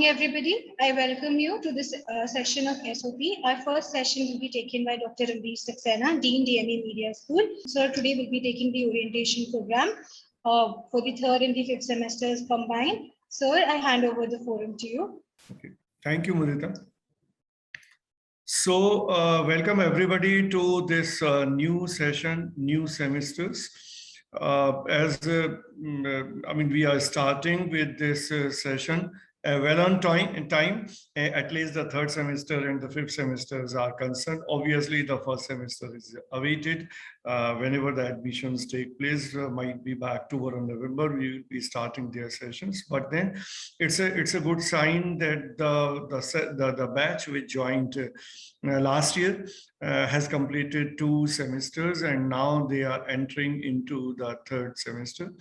everybody. I welcome you to this session of SOP. Our first session will be taken by Dr. Ambrish Saxena, Dean DMA Media School. So today we'll be taking the orientation program for the third and the fifth semesters combined. Sir, I hand over the forum to you. Okay. Thank you, Mudita. So welcome everybody to this new session, new semesters. We are starting with this session well on time, at least the third semester and the fifth semesters are concerned. Obviously, the first semester is awaited. Whenever the admissions take place, might be by October or November, we will be starting their sessions. But then it's a good sign that the batch which joined last year has completed 2 semesters, and now they are entering into the third semester.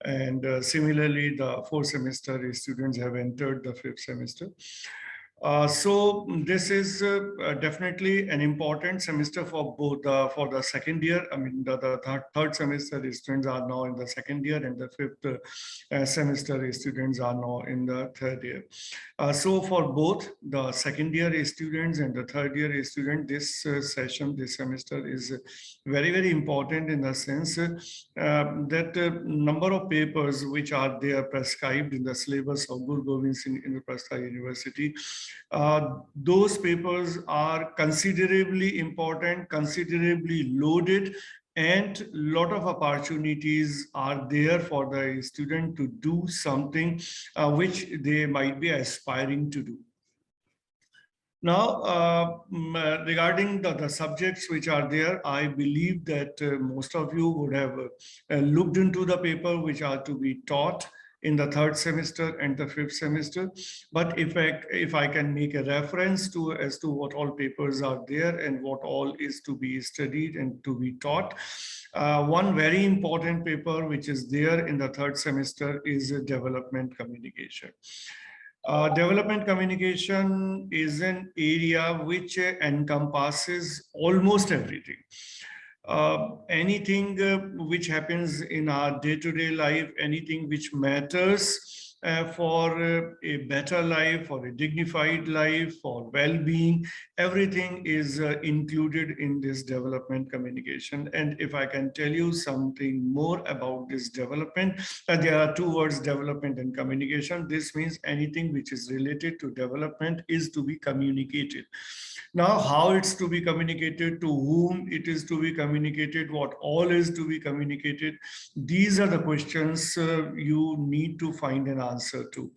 And similarly, the fourth semester students have entered the fifth semester. So this is definitely an important semester for both for the second year. I mean, the third semester students are now in the second year, and the fifth semester students are now in the third year. So for both the second year students and the third year student, this semester is very, very important in the sense that number of papers which are there prescribed in the syllabus of Guru Gobind Singh Indraprastha University. Those papers are considerably important, considerably loaded, and a lot of opportunities are there for the student to do something which they might be aspiring to do. Now, regarding the subjects which are there, I believe that most of you would have looked into the paper which are to be taught in the third semester and the fifth semester. But if I can make a reference as to what all papers are there and what all is to be studied and to be taught, one very important paper which is there in the third semester is development communication. Development communication is an area which encompasses almost everything. Anything which happens in our day-to-day life, anything which matters for a better life, for a dignified life, for well-being, everything is included in this development communication. And if I can tell you something more about this development, there are 2 words, development and communication. This means anything which is related to development is to be communicated. Now, how it's to be communicated, to whom it is to be communicated, what all is to be communicated, these are the questions you need to find an answer to.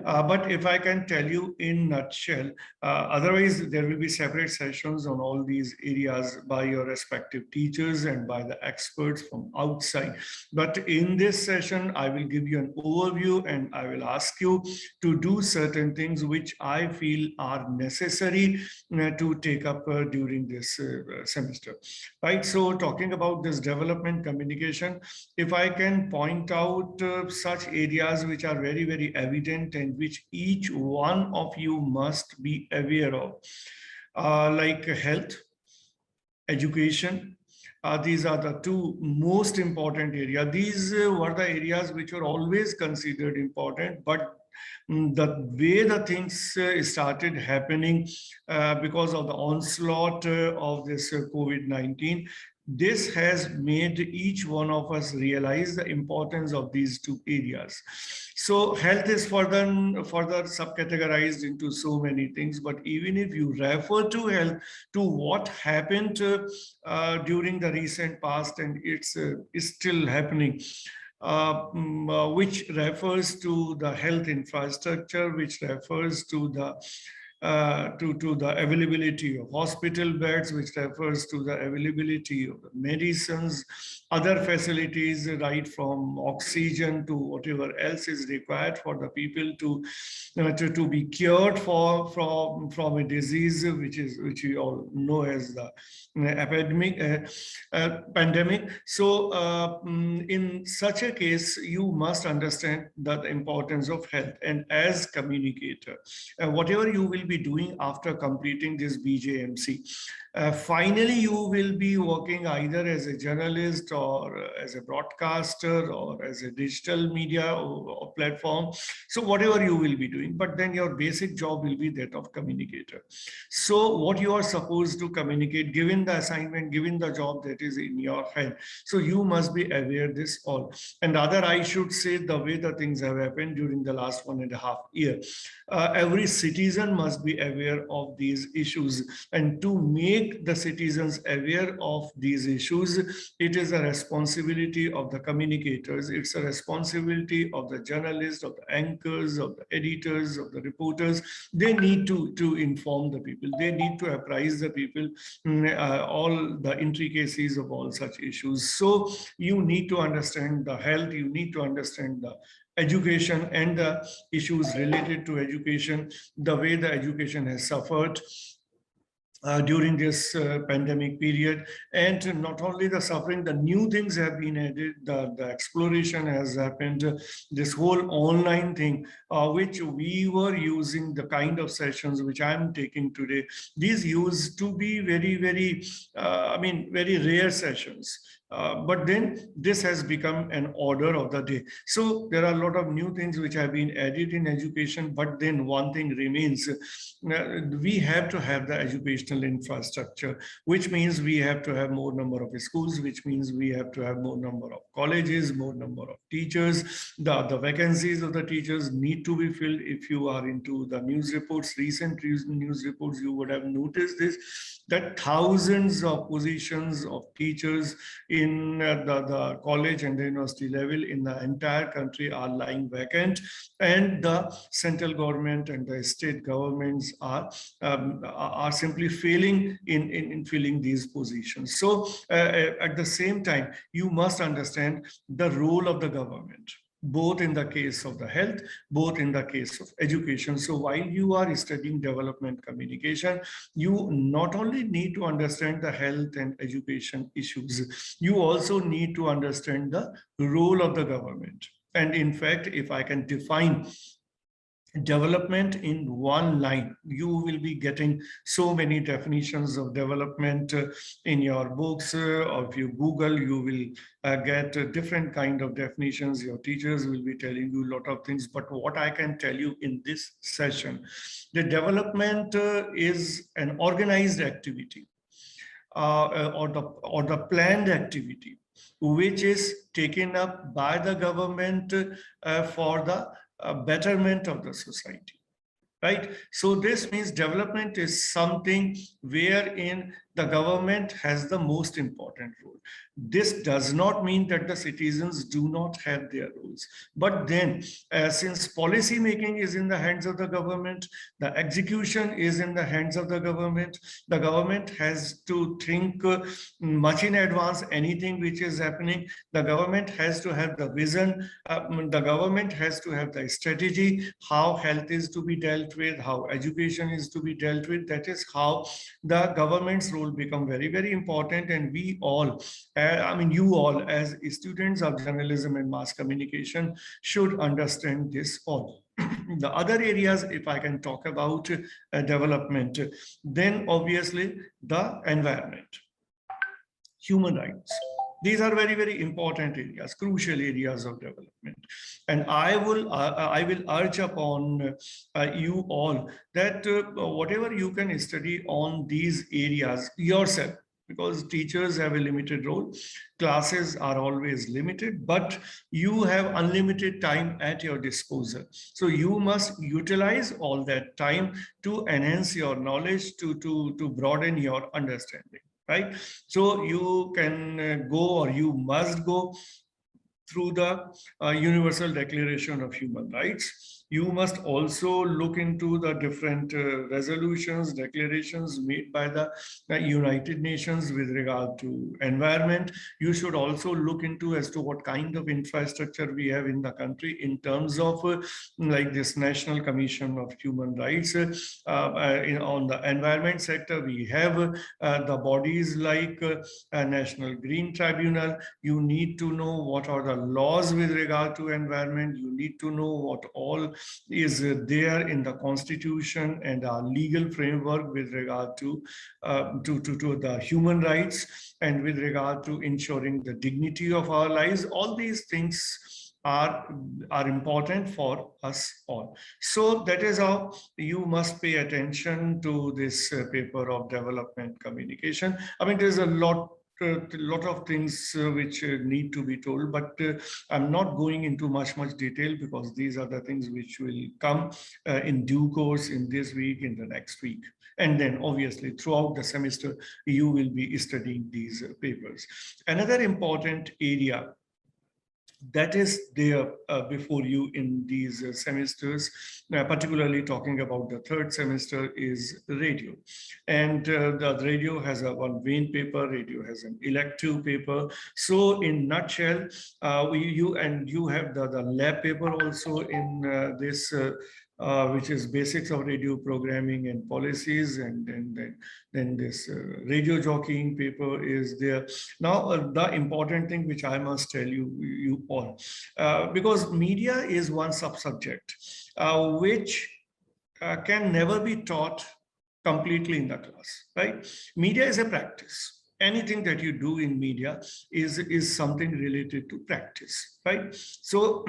But if I can tell you in nutshell, otherwise there will be separate sessions on all these areas by your respective teachers and by the experts from outside. But in this session, I will give you an overview and I will ask you to do certain things which I feel are necessary to take up during this semester, right? So talking about this development communication, if I can point out such areas which are very, very evident and which each one of you must be aware of, like health, education. These are the 2 most important areas. These were the areas which were always considered important, but the way the things started happening because of the onslaught of this COVID-19, this has made each one of us realize the importance of these 2 areas. So health is further subcategorized into so many things, but even if you refer to health, to what happened during the recent past, and it's still happening, which refers to the health infrastructure, which refers to the availability of hospital beds, which refers to the availability of medicines, other facilities, right from oxygen to whatever else is required for the people to be cured from a disease which we all know as the pandemic. So in such a case, you must understand the importance of health. And as communicator, whatever you will be be doing after completing this BJMC. Finally, you will be working either as a journalist or as a broadcaster or as a digital media or platform. So whatever you will be doing, but then your basic job will be that of communicator. So what you are supposed to communicate, given the assignment, given the job that is in your hand. So you must be aware this all. And other, I should say, the way the things have happened during the last 1.5 years. Every citizen must be aware of these issues, and to make the citizens aware of these issues, it is a responsibility of the communicators, it's a responsibility of the journalists, of the anchors, of the editors, of the reporters. They need to inform the people, they need to apprise the people all the intricacies of all such issues. So you need to understand the health, you need to understand the education and the issues related to education, the way the education has suffered during this pandemic period. And not only the suffering, the new things have been added, the exploration has happened, this whole online thing, which we were using, the kind of sessions which I'm taking today, these used to be very, very rare sessions. But then this has become an order of the day. So there are a lot of new things which have been added in education, but then one thing remains. We have to have the educational infrastructure, which means we have to have more number of schools, which means we have to have more number of colleges, more number of teachers. The vacancies of the teachers need to be filled. If you are into the news reports, recent news reports, you would have noticed this, that thousands of positions of teachers in the college and the university level in the entire country are lying vacant, and the central government and the state governments are simply failing in filling these positions. So at the same time, you must understand the role of the government, both in the case of the health, both in the case of education. So while you are studying development communication, you not only need to understand the health and education issues, you also need to understand the role of the government. And in fact, if I can define development in one line, you will be getting so many definitions of development in your books, or if you Google, you will get different kind of definitions. Your teachers will be telling you a lot of things, but what I can tell you in this session, the development is an organized activity or the planned activity which is taken up by the government for the betterment of the society, right? So this means development is something wherein the government has the most important role. This does not mean that the citizens do not have their roles, but then since policy making is in the hands of the government, the execution is in the hands of the government has to think much in advance anything which is happening. The government has to have the vision, the government has to have the strategy, how health is to be dealt with, how education is to be dealt with. That is how the government's role become very important. And we all, you all as students of journalism and mass communication should understand this all. The other areas, if I can talk about development, then obviously the environment, human rights. These are very important areas, crucial areas of development. And I will urge upon you all that whatever you can study on these areas yourself, because teachers have a limited role, classes are always limited, but you have unlimited time at your disposal. So you must utilize all that time to enhance your knowledge, to broaden your understanding. Right? So you can go, or you must go through the Universal Declaration of Human Rights. You must also look into the different resolutions, declarations made by the United Nations with regard to environment. You should also look into as to what kind of infrastructure we have in the country in terms of like this National Commission of Human Rights. On the environment sector, we have the bodies like National Green Tribunal. You need to know what are the laws with regard to environment. You need to know what all is there in the Constitution and our legal framework with regard to the human rights and with regard to ensuring the dignity of our lives. All these things are important for us all. So that is how you must pay attention to this paper of development communication. I mean, there's a lot of things which need to be told, but I'm not going into much detail because these are the things which will come in due course in this week, in the next week. And then obviously throughout the semester, you will be studying these papers. Another important area that is there before you in these semesters, particularly talking about the third semester, is radio. And the radio has a one main paper, radio has an elective paper. So in nutshell, you have the lab paper also in this which is basics of radio programming and policies, and then this radio jockeying paper is there. Now, the important thing which I must tell you all, because media is one sub-subject which can never be taught completely in the class, right? Media is a practice. Anything that you do in media is something related to practice, right? So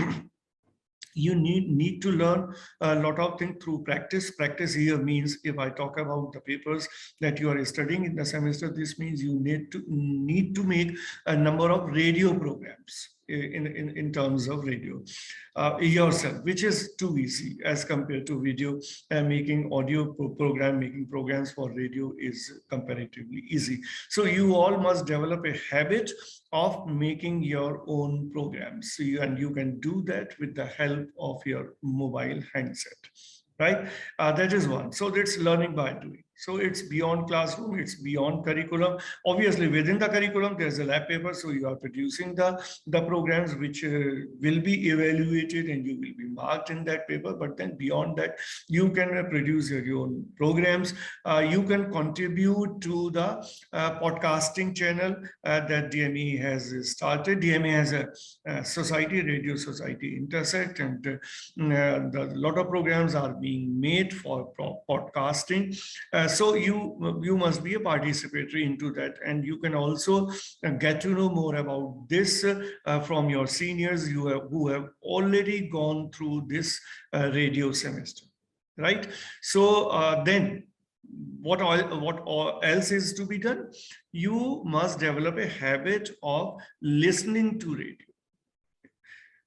you need to learn a lot of things through practice. Practice here means, if I talk about the papers that you are studying in the semester, this means you need to make a number of radio programs in terms of radio yourself, which is too easy as compared to video. Making audio making programs for radio is comparatively easy. So you all must develop a habit of making your own programs. And you can do that with the help of your mobile handset, right? That is one. So that's learning by doing. So it's beyond classroom, it's beyond curriculum. Obviously, within the curriculum, there's a lab paper. So you are producing the programs which will be evaluated and you will be marked in that paper. But then beyond that, you can produce your own programs. You can contribute to the podcasting channel that DME has started. DME has a society, Radio Society Intersect, and a lot of programs are being made for podcasting. So you must be a participatory into that, and you can also get to know more about this from your seniors who have already gone through this radio semester, right? So then what else is to be done? You must develop a habit of listening to radio.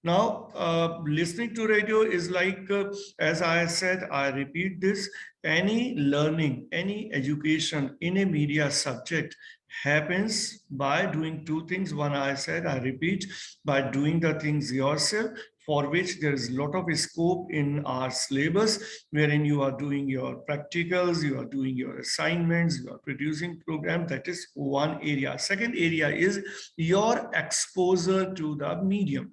Now, listening to radio is like, as I said, I repeat this, any learning, any education in a media subject happens by doing two things. One, I said, I repeat, by doing the things yourself, for which there is a lot of scope in our syllabus, wherein you are doing your practicals, you are doing your assignments, you are producing programs. That is one area. Second area is your exposure to the medium.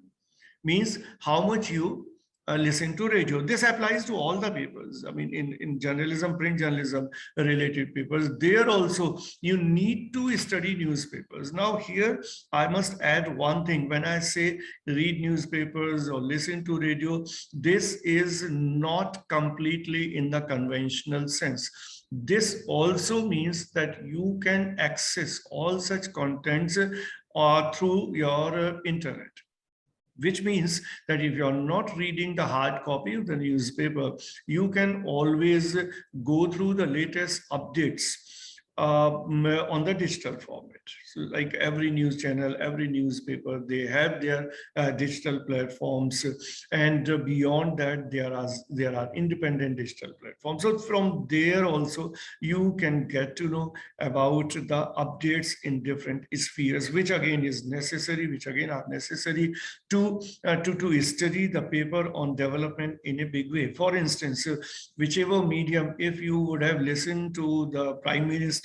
Means how much you listen to radio. This applies to all the papers. I mean, in journalism, print journalism related papers, there also you need to study newspapers. Now here, I must add one thing. When I say read newspapers or listen to radio, this is not completely in the conventional sense. This also means that you can access all such contents through your internet. Which means that if you're not reading the hard copy of the newspaper, you can always go through the latest updates on the digital format. So like every news channel, every newspaper, they have their digital platforms, and beyond that, there are independent digital platforms. So from there also, you can get to know about the updates in different spheres, which again is necessary, which again are necessary to study the paper on development in a big way. For instance, whichever medium, if you would have listened to the Prime Minister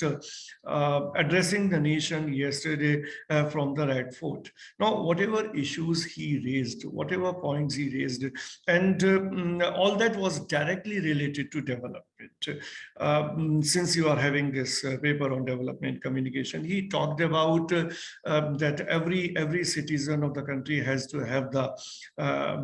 addressing the nation yesterday from the Red Fort. Now, whatever issues he raised, whatever points he raised, and all that was directly related to development. Since you are having this paper on development communication, he talked about that every citizen of the country has to have the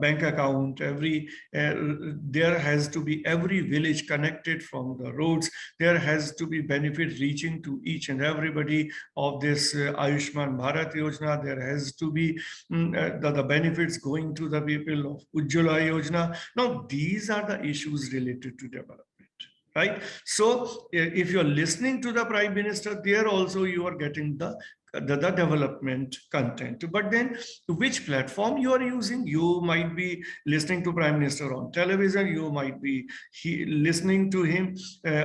bank account. There has to be every village connected from the roads. There has to be benefit reaching to each and everybody of this Ayushman Bharat Yojana. There has to be the benefits going to the people of Ujjwala Yojana. Now, these are the issues related to development. Right. So if you're listening to the Prime Minister, there also you are getting the development content. But then which platform you are using? You might be listening to Prime Minister on television, you might be listening to him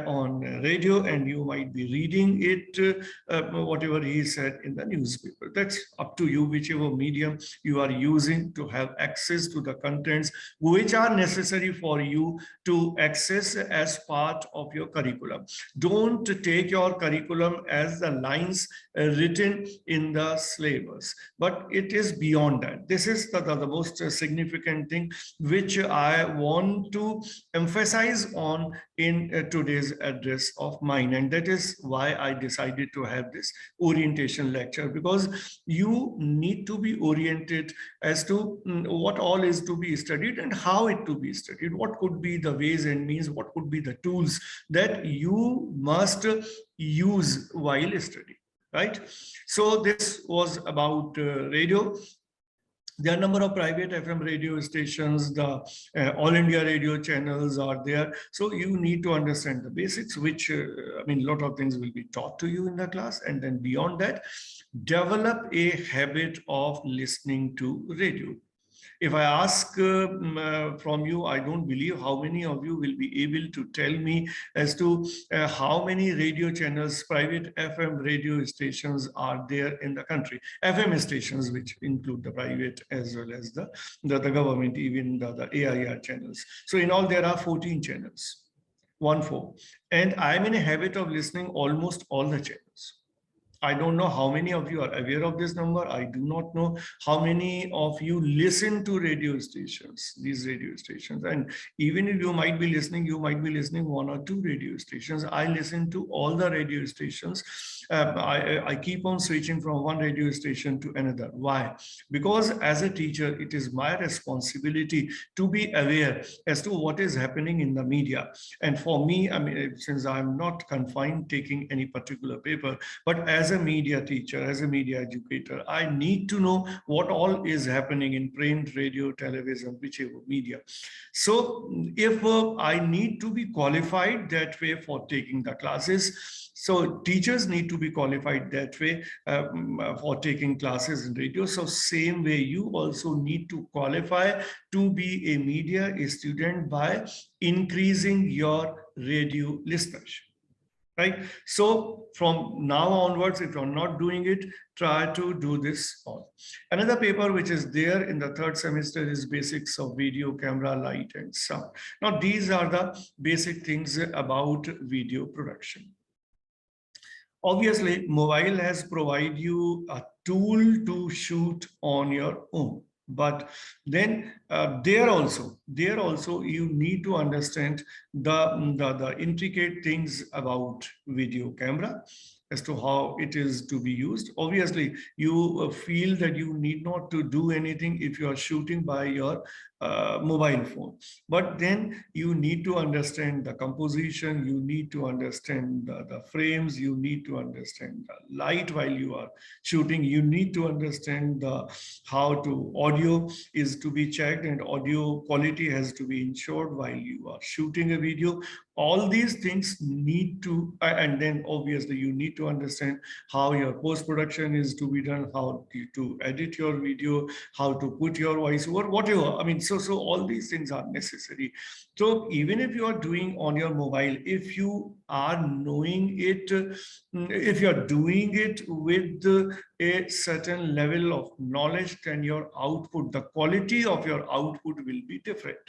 on radio, and you might be reading it, whatever he said in the newspaper. That's up to you, whichever medium you are using to have access to the contents which are necessary for you to access as part of your curriculum. Don't take your curriculum as the lines written in the syllabus, but it is beyond that. This is the most significant thing which I want to emphasize on in today's address of mine, and that is why I decided to have this orientation lecture, because you need to be oriented as to what all is to be studied and how it to be studied, what could be the ways and means, what could be the tools that you must use while studying. Right. So this was about radio. There are a number of private FM radio stations, the All India radio channels are there. So you need to understand the basics, which, I mean, a lot of things will be taught to you in the class. And then beyond that, develop a habit of listening to radio. If I ask from you, I don't believe how many of you will be able to tell me as to how many radio channels, private FM radio stations are there in the country. FM stations, which include the private as well as the government, even the AIR channels. So in all, there are 14 channels, 14. And I'm in a habit of listening almost all the channels. I don't know how many of you are aware of this number. I do not know how many of you listen to radio stations, these radio stations. And even if you might be listening one or two radio stations. I listen to all the radio stations. I keep on switching from one radio station to another. Why? Because as a teacher, it is my responsibility to be aware as to what is happening in the media. And for me, I mean, since I'm not confined taking any particular paper, but as a media teacher, as a media educator, I need to know what all is happening in print, radio, television, whichever media. So if I need to be qualified that way for taking the classes, so teachers need to be qualified that way for taking classes in radio. So same way, you also need to qualify to be a media student by increasing your radio listenership. Right. So from now onwards, if you're not doing it, try to do this all. Another paper which is there in the third semester is basics of video, camera, light, and sound. Now, these are the basic things about video production. Obviously, mobile has provided you a tool to shoot on your own. But then there also you need to understand the intricate things about video camera as to how it is to be used. Obviously, you feel that you need not to do anything if you are shooting by your mobile phone. But then you need to understand the composition, you need to understand the frames, you need to understand the light while you are shooting, you need to understand how to audio is to be checked and audio quality has to be ensured while you are shooting a video. All these things need to, and then obviously you need to understand how your post-production is to be done, how to edit your video, how to put your voice over, whatever. I mean, so all these things are necessary. So even if you are doing on your mobile, if you are knowing it, if you're doing it with a certain level of knowledge, then your output, the quality of your output will be different.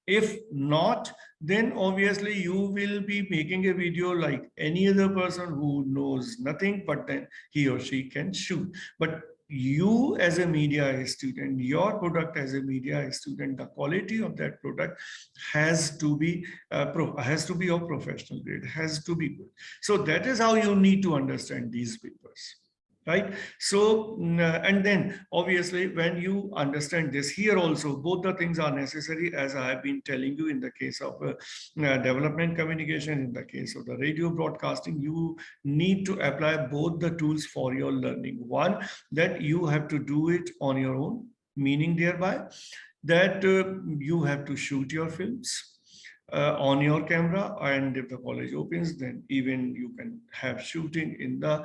If not, then obviously you will be making a video like any other person who knows nothing, but then he or she can shoot. But you as a media student, your product as a media student, the quality of that product has to be of professional grade, has to be good. So that is how you need to understand these papers. Right. So, and then obviously, when you understand this, here also, both the things are necessary, as I have been telling you in the case of development communication, in the case of the radio broadcasting, you need to apply both the tools for your learning. One, that you have to do it on your own, meaning thereby that you have to shoot your films on your camera, and if the college opens, then even you can have shooting in the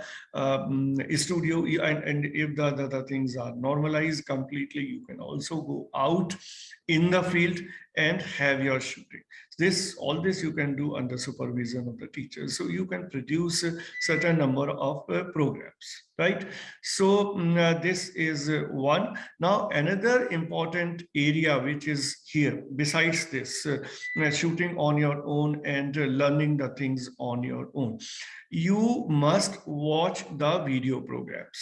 studio, and if the things are normalized completely, you can also go out in the field and have your shooting. All this you can do under supervision of the teachers, so you can produce a certain number of programs, right? So this is one. Now another important area which is here besides this shooting on your own and learning the things on your own, you must watch the video programs,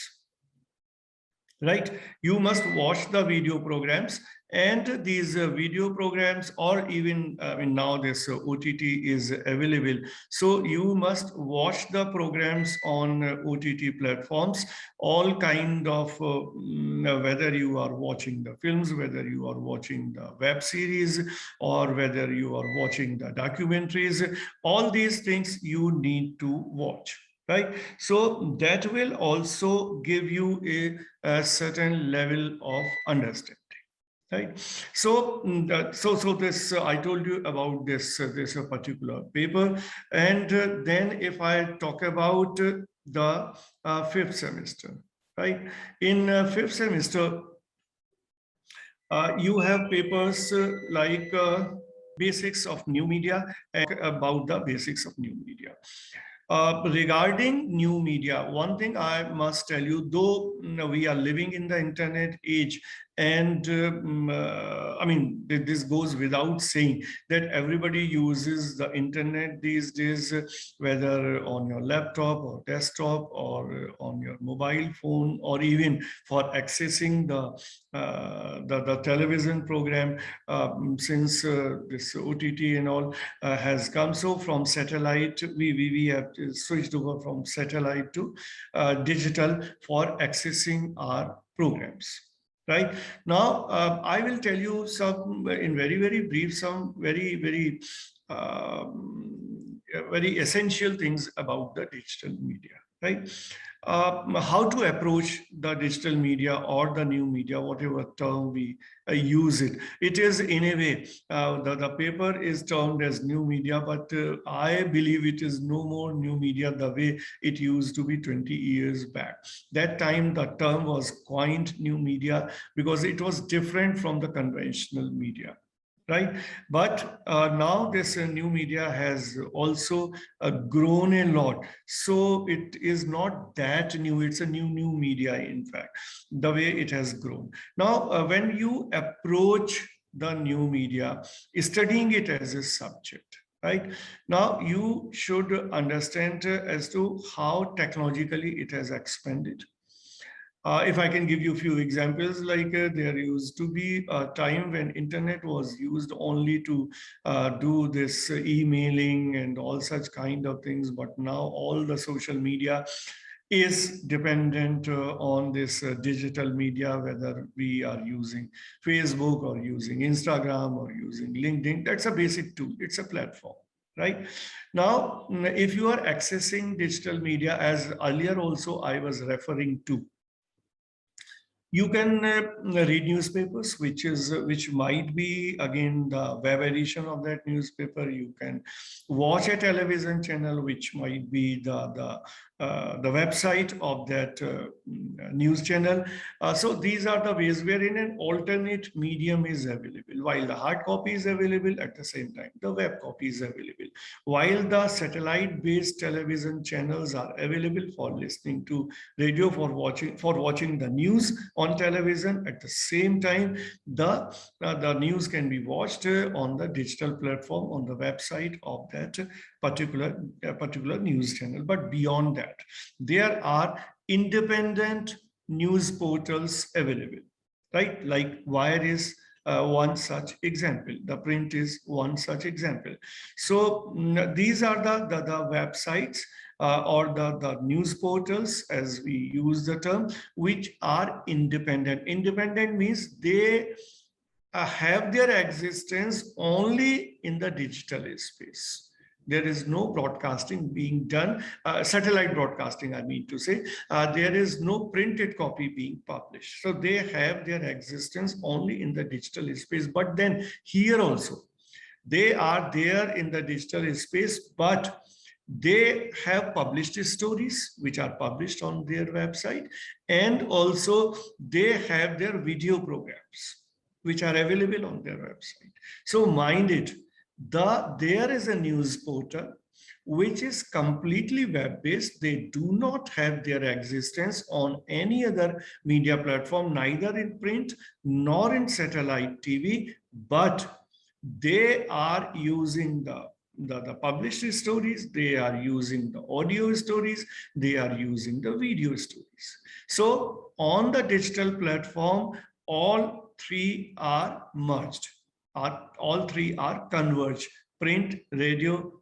right? You must watch the video programs, and these video programs, or even now this OTT is available, so you must watch the programs on OTT platforms, all kind of whether you are watching the films, whether you are watching the web series, or whether you are watching the documentaries, all these things you need to watch, right? So that will also give you a certain level of understanding, right? So so this I told you about this particular paper. And then if I talk about the fifth semester, right? In fifth semester, you have papers like basics of new media, and about the basics of new media. Regarding new media, one thing I must tell you, though we are living in the internet age, and I mean, this goes without saying that everybody uses the internet these days, whether on your laptop or desktop, or on your mobile phone, or even for accessing the television program, since this OTT and all has come. So from satellite, we have switched over from satellite to digital for accessing our programs. Right now, I will tell you some in very brief, some very essential things about the digital media. Right, how to approach the digital media or the new media, whatever term we use it. It is in a way, the paper is termed as new media, but I believe it is no more new media the way it used to be 20 years back. That time the term was coined new media because it was different from the conventional media. Right, but now this new media has also grown a lot, so it is not that new. It's a new media, in fact, the way it has grown. Now when you approach the new media, studying it as a subject, right, now you should understand as to how technologically it has expanded. If I can give you a few examples, like there used to be a time when internet was used only to do this emailing and all such kind of things, but now all the social media is dependent on this digital media, whether we are using Facebook or using Instagram or using LinkedIn. That's a basic tool. It's a platform. Right now, if you are accessing digital media, as earlier also I was referring to, you can read newspapers, which might be again the web edition of that newspaper. You can watch a television channel, which might be the website of that news channel. So these are the ways wherein an alternate medium is available. While the hard copy is available, at the same time the web copy is available. While the satellite-based television channels are available for listening to radio, for watching the news on television, at the same time the news can be watched on the digital platform, on the website of that particular news channel. But beyond that, there are independent news portals available, right? Like Wire is one such example. The Print is one such example. So these are the websites or the news portals, as we use the term, which are independent. Independent means they have their existence only in the digital space. There is no broadcasting being done, satellite broadcasting, I mean to say. There is no printed copy being published. So they have their existence only in the digital space. But then here also, they are there in the digital space, but they have published stories which are published on their website, and also they have their video programs which are available on their website. So mind it, there is a news portal which is completely web-based. They do not have their existence on any other media platform, neither in print nor in satellite TV, but they are using the published stories, they are using the audio stories, they are using the video stories. So on the digital platform, all three are merged, all three are converged: print, radio,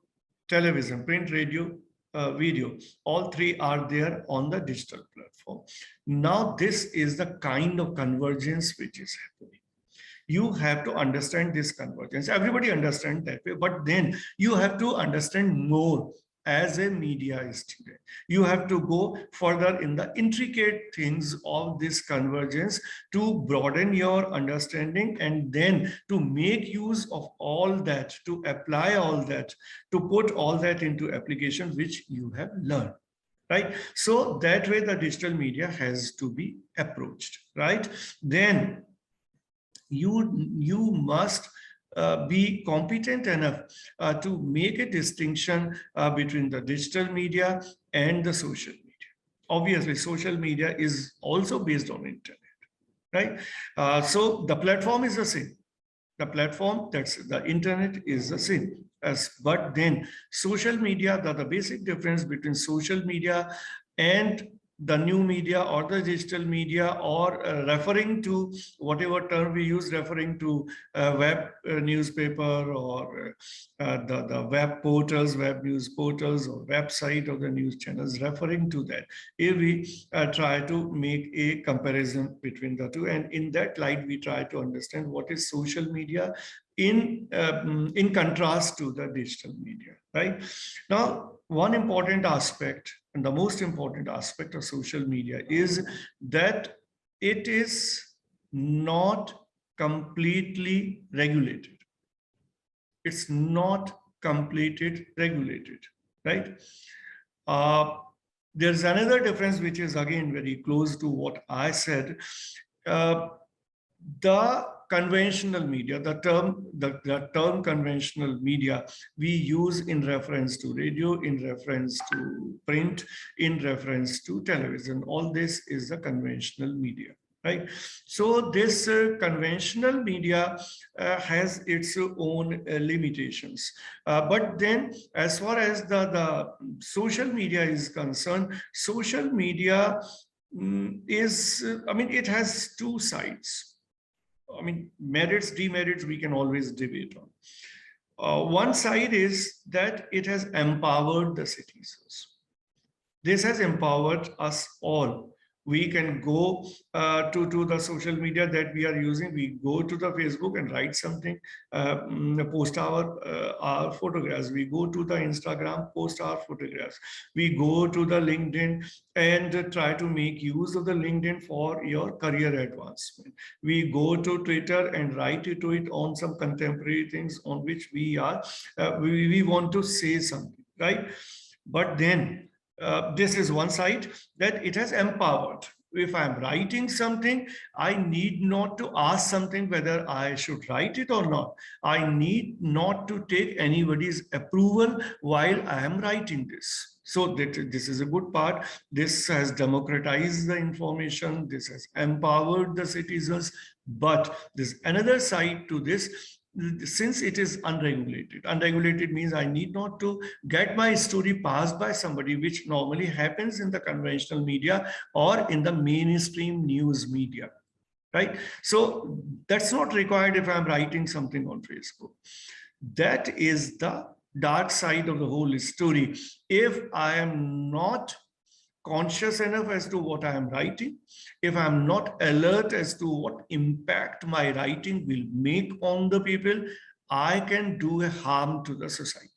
television, print, radio, video. All three are there on the digital platform. Now, this is the kind of convergence which is happening. You have to understand this convergence. Everybody understands that way, but then you have to understand more as a media student. You have to go further in the intricate things of this convergence to broaden your understanding, and then to make use of all that, to apply all that, to put all that into application which you have learned. Right? So that way the digital media has to be approached, right? Then you must be competent enough to make a distinction between the digital media and the social media. Obviously, social media is also based on internet, right? So the platform is the same. The platform, that's the internet, is the same. But then social media, the basic difference between social media and the new media or the digital media, or referring to whatever term we use, referring to web newspaper, or the web portals, web news portals, or website of the news channels, referring to that. If we try to make a comparison between the two, and in that light, we try to understand what is social media in contrast to the digital media, right? Now, one important aspect, and the most important aspect of social media, is that it is not completely regulated. It's not completely regulated, right? There's another difference which is again very close to what I said. The conventional media, the term conventional media, we use in reference to radio, in reference to print, in reference to television. All this is the conventional media, right? So this conventional media has its own limitations. But then as far as the social media is concerned, social media is, I mean, it has two sides. I mean, merits, demerits, we can always debate on. One side is that it has empowered the citizens. This has empowered us all. We can go to the social media that we are using. We go to the Facebook and write something, post our photographs. We go to the Instagram, post our photographs. We go to the LinkedIn and try to make use of the LinkedIn for your career advancement. We go to Twitter and write to it on some contemporary things on which we are, we want to say something, right? But then, this is one side, that it has empowered. If I'm writing something, I need not to ask something whether I should write it or not. I need not to take anybody's approval while I am writing this. So this is a good part. This has democratized the information. This has empowered the citizens. But there's another side to this. since it is unregulated means I need not to get my story passed by somebody, which normally happens in the conventional media or in the mainstream news media, right? So that's not required if I'm writing something on Facebook. That is the dark side of the whole story. If I am not conscious enough as to what I am writing, if I'm not alert as to what impact my writing will make on the people, I can do a harm to the society.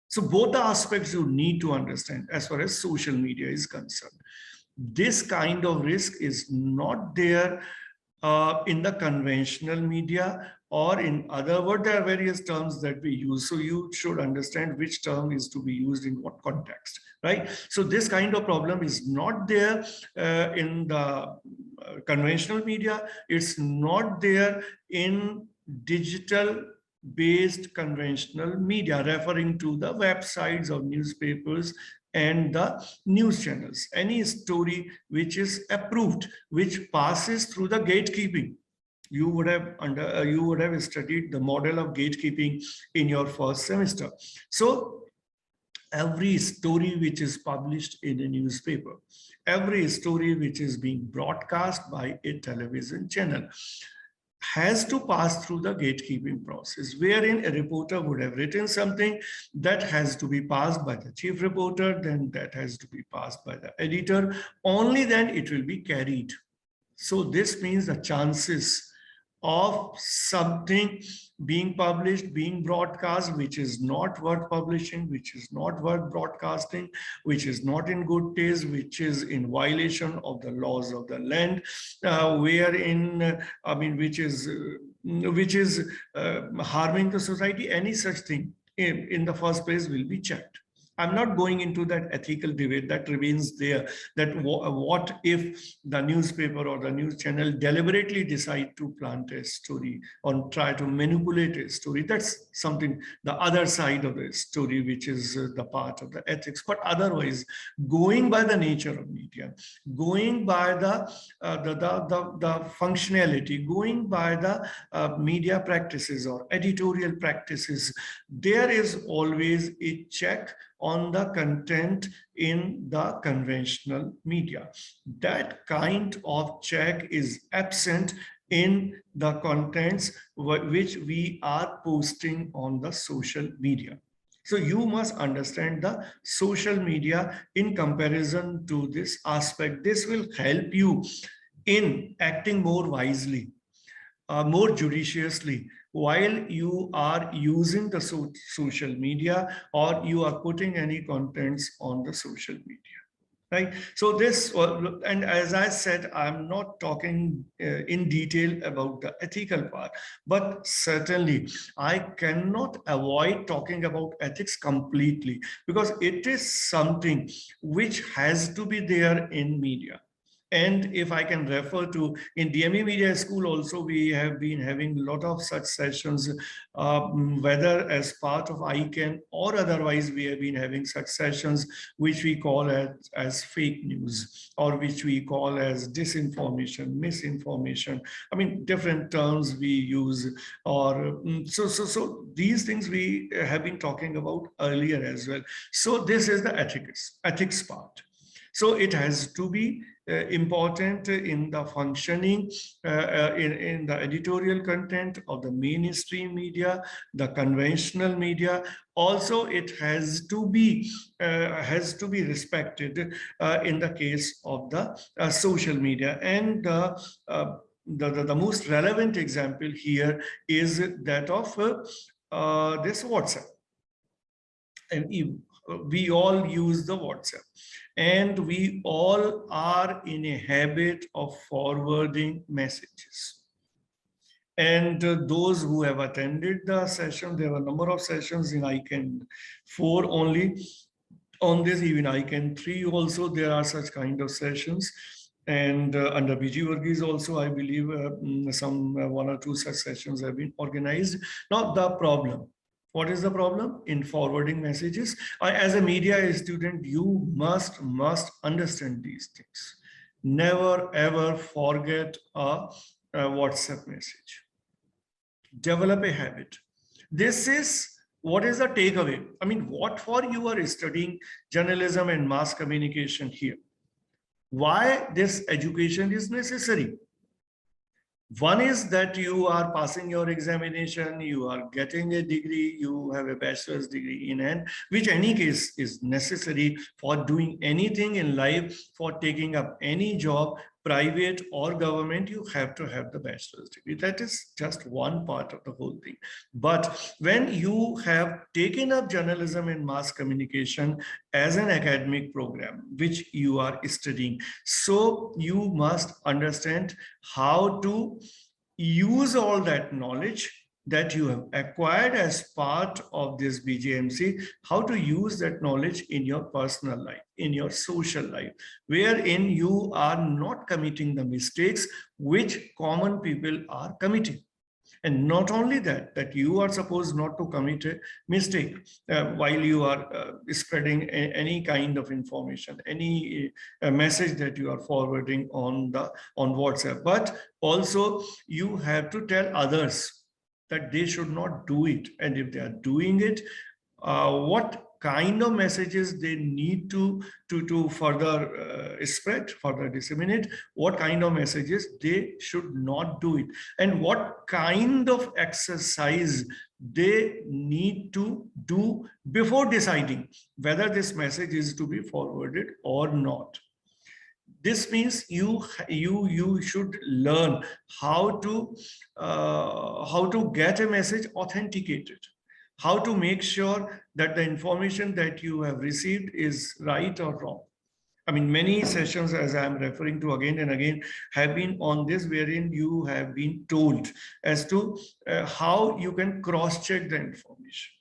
So both the aspects you need to understand as far as social media is concerned. This kind of risk is not there in the conventional media, or in other words, there are various terms that we use. So you should understand which term is to be used in what context, right? So this kind of problem is not there in the conventional media. It's not there in digital based conventional media, referring to the websites of newspapers and the news channels. Any story which is approved, which passes through the gatekeeping. You would have studied the model of gatekeeping in your first semester. So every story which is published in a newspaper, every story which is being broadcast by a television channel, has to pass through the gatekeeping process, wherein a reporter would have written something that has to be passed by the chief reporter, then that has to be passed by the editor, only then it will be carried. So this means the chances of something being published, being broadcast, which is not worth publishing, which is not worth broadcasting, which is not in good taste, which is in violation of the laws of the land, which is harming the society, any such thing in the first place will be checked. I'm not going into that ethical debate that remains there, that what if the newspaper or the news channel deliberately decide to plant a story or try to manipulate a story. That's something, the other side of the story, which is the part of the ethics. But otherwise, going by the nature of media, going by the functionality, going by the media practices or editorial practices, there is always a check on the content in the conventional media. That kind of check is absent in the contents which we are posting on the social media. So you must understand the social media in comparison to this aspect. This will help you in acting more wisely, more judiciously, while you are using the social media or you are putting any contents on the social media, right? So this, and as I said, I'm not talking in detail about the ethical part, but certainly I cannot avoid talking about ethics completely, because it is something which has to be there in media. And if I can refer to, in DME Media School also, we have been having a lot of such sessions, whether as part of ICANN or otherwise, we have been having such sessions, which we call as fake news, or which we call as disinformation, misinformation. I mean, different terms we use, or so these things we have been talking about earlier as well. So this is the ethics part. So it has to be important in the functioning, in the editorial content of the mainstream media, the conventional media. Also, it has to be respected in the case of the social media. And the most relevant example here is that of this WhatsApp. And we all use the WhatsApp, and we all are in a habit of forwarding messages. And those who have attended the session, there were a number of sessions in ICANN 4 only. On this, even ICANN 3 also, there are such kind of sessions. And under BG Varghese also, I believe some 1 or 2 such sessions have been organized. Now, the problem. What is the problem in forwarding messages? As a media student, you must understand these things. Never ever forget a WhatsApp message. develop a habit. This is what is the takeaway. I mean, what for you are studying journalism and mass communication here? Why this education is necessary? One is that you are passing your examination, you are getting a degree, you have a bachelor's degree in hand, which any case is necessary for doing anything in life, for taking up any job, private or government, you have to have the bachelor's degree. That is just one part of the whole thing. But when you have taken up journalism and mass communication as an academic program, which you are studying, so you must understand how to use all that knowledge that you have acquired as part of this BJMC, how to use that knowledge in your personal life, in your social life, wherein you are not committing the mistakes which common people are committing. And not only that, that you are supposed not to commit a mistake while you are spreading any kind of information, any message that you are forwarding on WhatsApp. But also you have to tell others that they should not do it. And if they are doing it, what kind of messages they need to further spread, further disseminate, what kind of messages they should not do it, and what kind of exercise they need to do before deciding whether this message is to be forwarded or not. This means you should learn how to get a message authenticated, how to make sure that the information that you have received is right or wrong. I mean, many sessions, as I'm referring to again and again, have been on this, wherein you have been told as to how you can cross-check the information.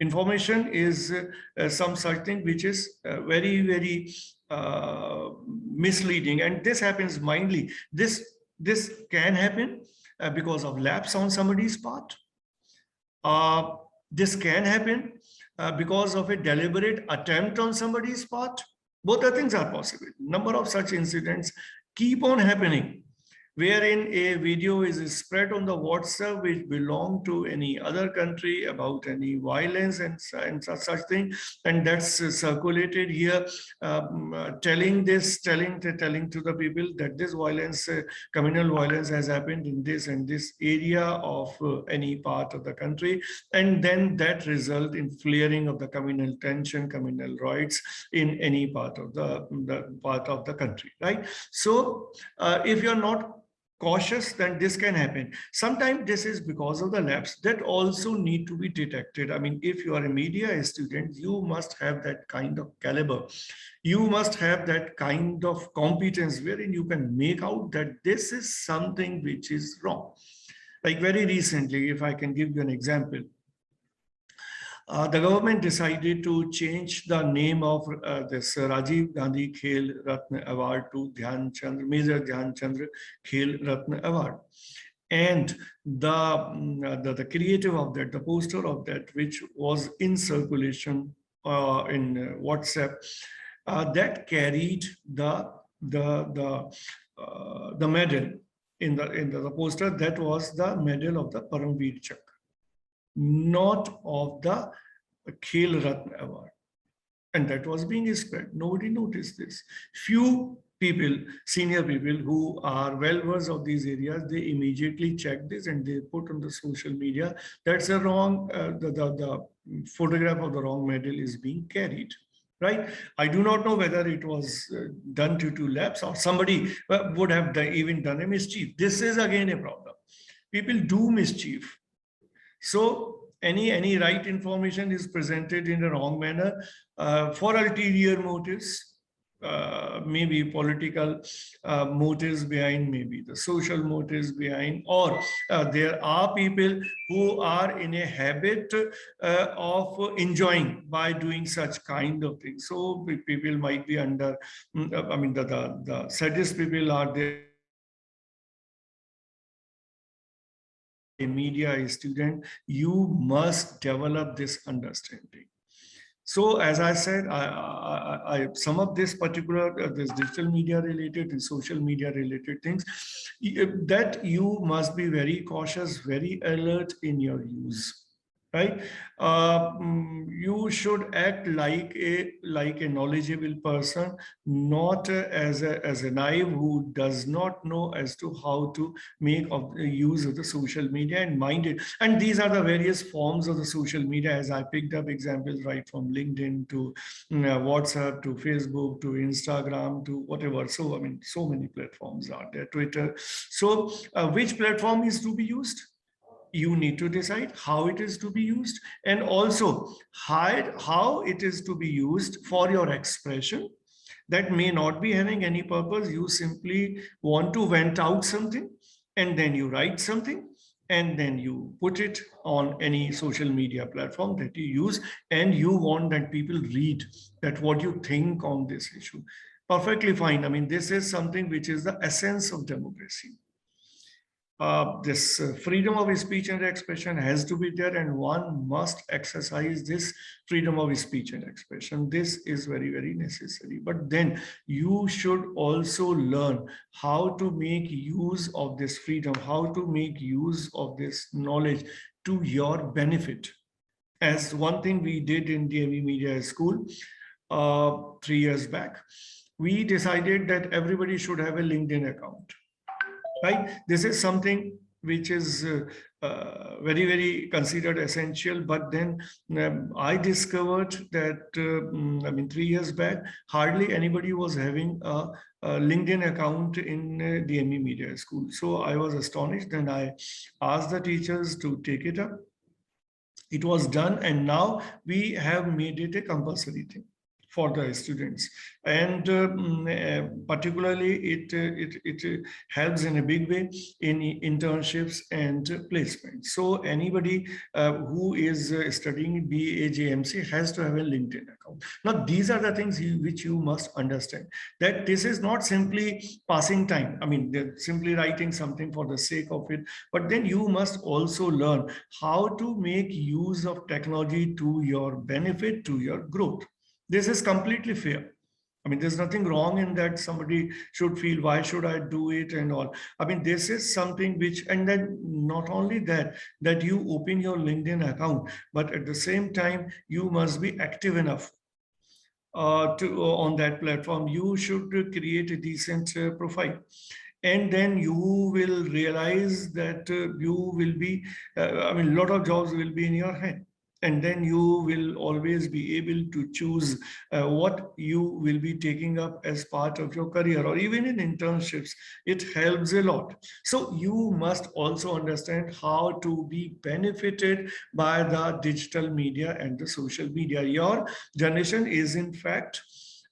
Information is some such thing which is very, very misleading, and this happens mindly. This can happen because of lapse on somebody's part. This can happen because of a deliberate attempt on somebody's part. Both the things are possible. Number of such incidents keep on happening, wherein a video is spread on the WhatsApp which belong to any other country about any violence and such thing, and that's circulated here, telling to the people that this violence, communal violence, has happened in this and this area of any part of the country, and then that result in flaring of the communal tension, communal riots in any part of the country, right? So if you're not cautious, then this can happen. Sometimes this is because of the lapse that also need to be detected. I mean, if you are a media student, you must have that kind of caliber. You must have that kind of competence wherein you can make out that this is something which is wrong. Like very recently, if I can give you an example, the government decided to change the name of this Rajiv Gandhi Khel Ratna Award to Major Dhyan Chandra Khel Ratna Award. And the creative of that, the poster of that, which was in circulation in WhatsApp, that carried the medal in the poster. That was the medal of the Paramveer Chakra, not of the Khel Ratna Award. And that was being spread. Nobody noticed this. Few people, senior people who are well-versed of these areas, they immediately check this and they put on the social media, that's a wrong, the photograph of the wrong medal is being carried. Right? I do not know whether it was done due to lapse or somebody would have even done a mischief. This is again a problem. People do mischief. So any right information is presented in a wrong manner for ulterior motives, maybe political motives behind, maybe the social motives behind, or there are people who are in a habit of enjoying by doing such kind of things. So people might be under, I mean, the saddest people are there. A media student, you must develop this understanding. So as I said, some of this particular, this digital media related and social media related things, that you must be very cautious, very alert in your use. Right, you should act like a knowledgeable person, not as a naive who does not know as to how to make of the use of the social media and mind it. And these are the various forms of the social media, as I picked up examples right from LinkedIn to WhatsApp to Facebook to Instagram to whatever. So I mean, so many platforms are there, Twitter. So which platform is to be used? You need to decide how it is to be used, and also hide how it is to be used for your expression that may not be having any purpose. You simply want to vent out something, and then you write something, and then you put it on any social media platform that you use, and you want that people read that what you think on this issue. Perfectly fine. I mean, this is something which is the essence of democracy. This freedom of speech and expression has to be there, and one must exercise this freedom of speech and expression. This is very, very necessary. But then you should also learn how to make use of this freedom, how to make use of this knowledge to your benefit. As one thing we did in DME Media School 3 years back, we decided that everybody should have a LinkedIn account. Right? This is something which is very, very considered essential. But then I discovered that, I mean, 3 years back, hardly anybody was having a LinkedIn account in DME Media School. So I was astonished, and I asked the teachers to take it up. It was done, and now we have made it a compulsory thing for the students, and particularly it helps in a big way in internships and placements. So anybody who is studying BAJMC has to have a LinkedIn account. Now these are the things which you must understand, that this is not simply passing time. I mean, they're simply writing something for the sake of it, but then you must also learn how to make use of technology to your benefit, to your growth. This is completely fair. I mean, there's nothing wrong in that. Somebody should feel, why should I do it and all. I mean, this is something which, and then not only that, that you open your LinkedIn account, but at the same time, you must be active enough on that platform. You should create a decent profile. And then you will realize that you will be, I mean, a lot of jobs will be in your hand. And then you will always be able to choose what you will be taking up as part of your career, or even in internships. It helps a lot. So you must also understand how to be benefited by the digital media and the social media. Your generation is, in fact,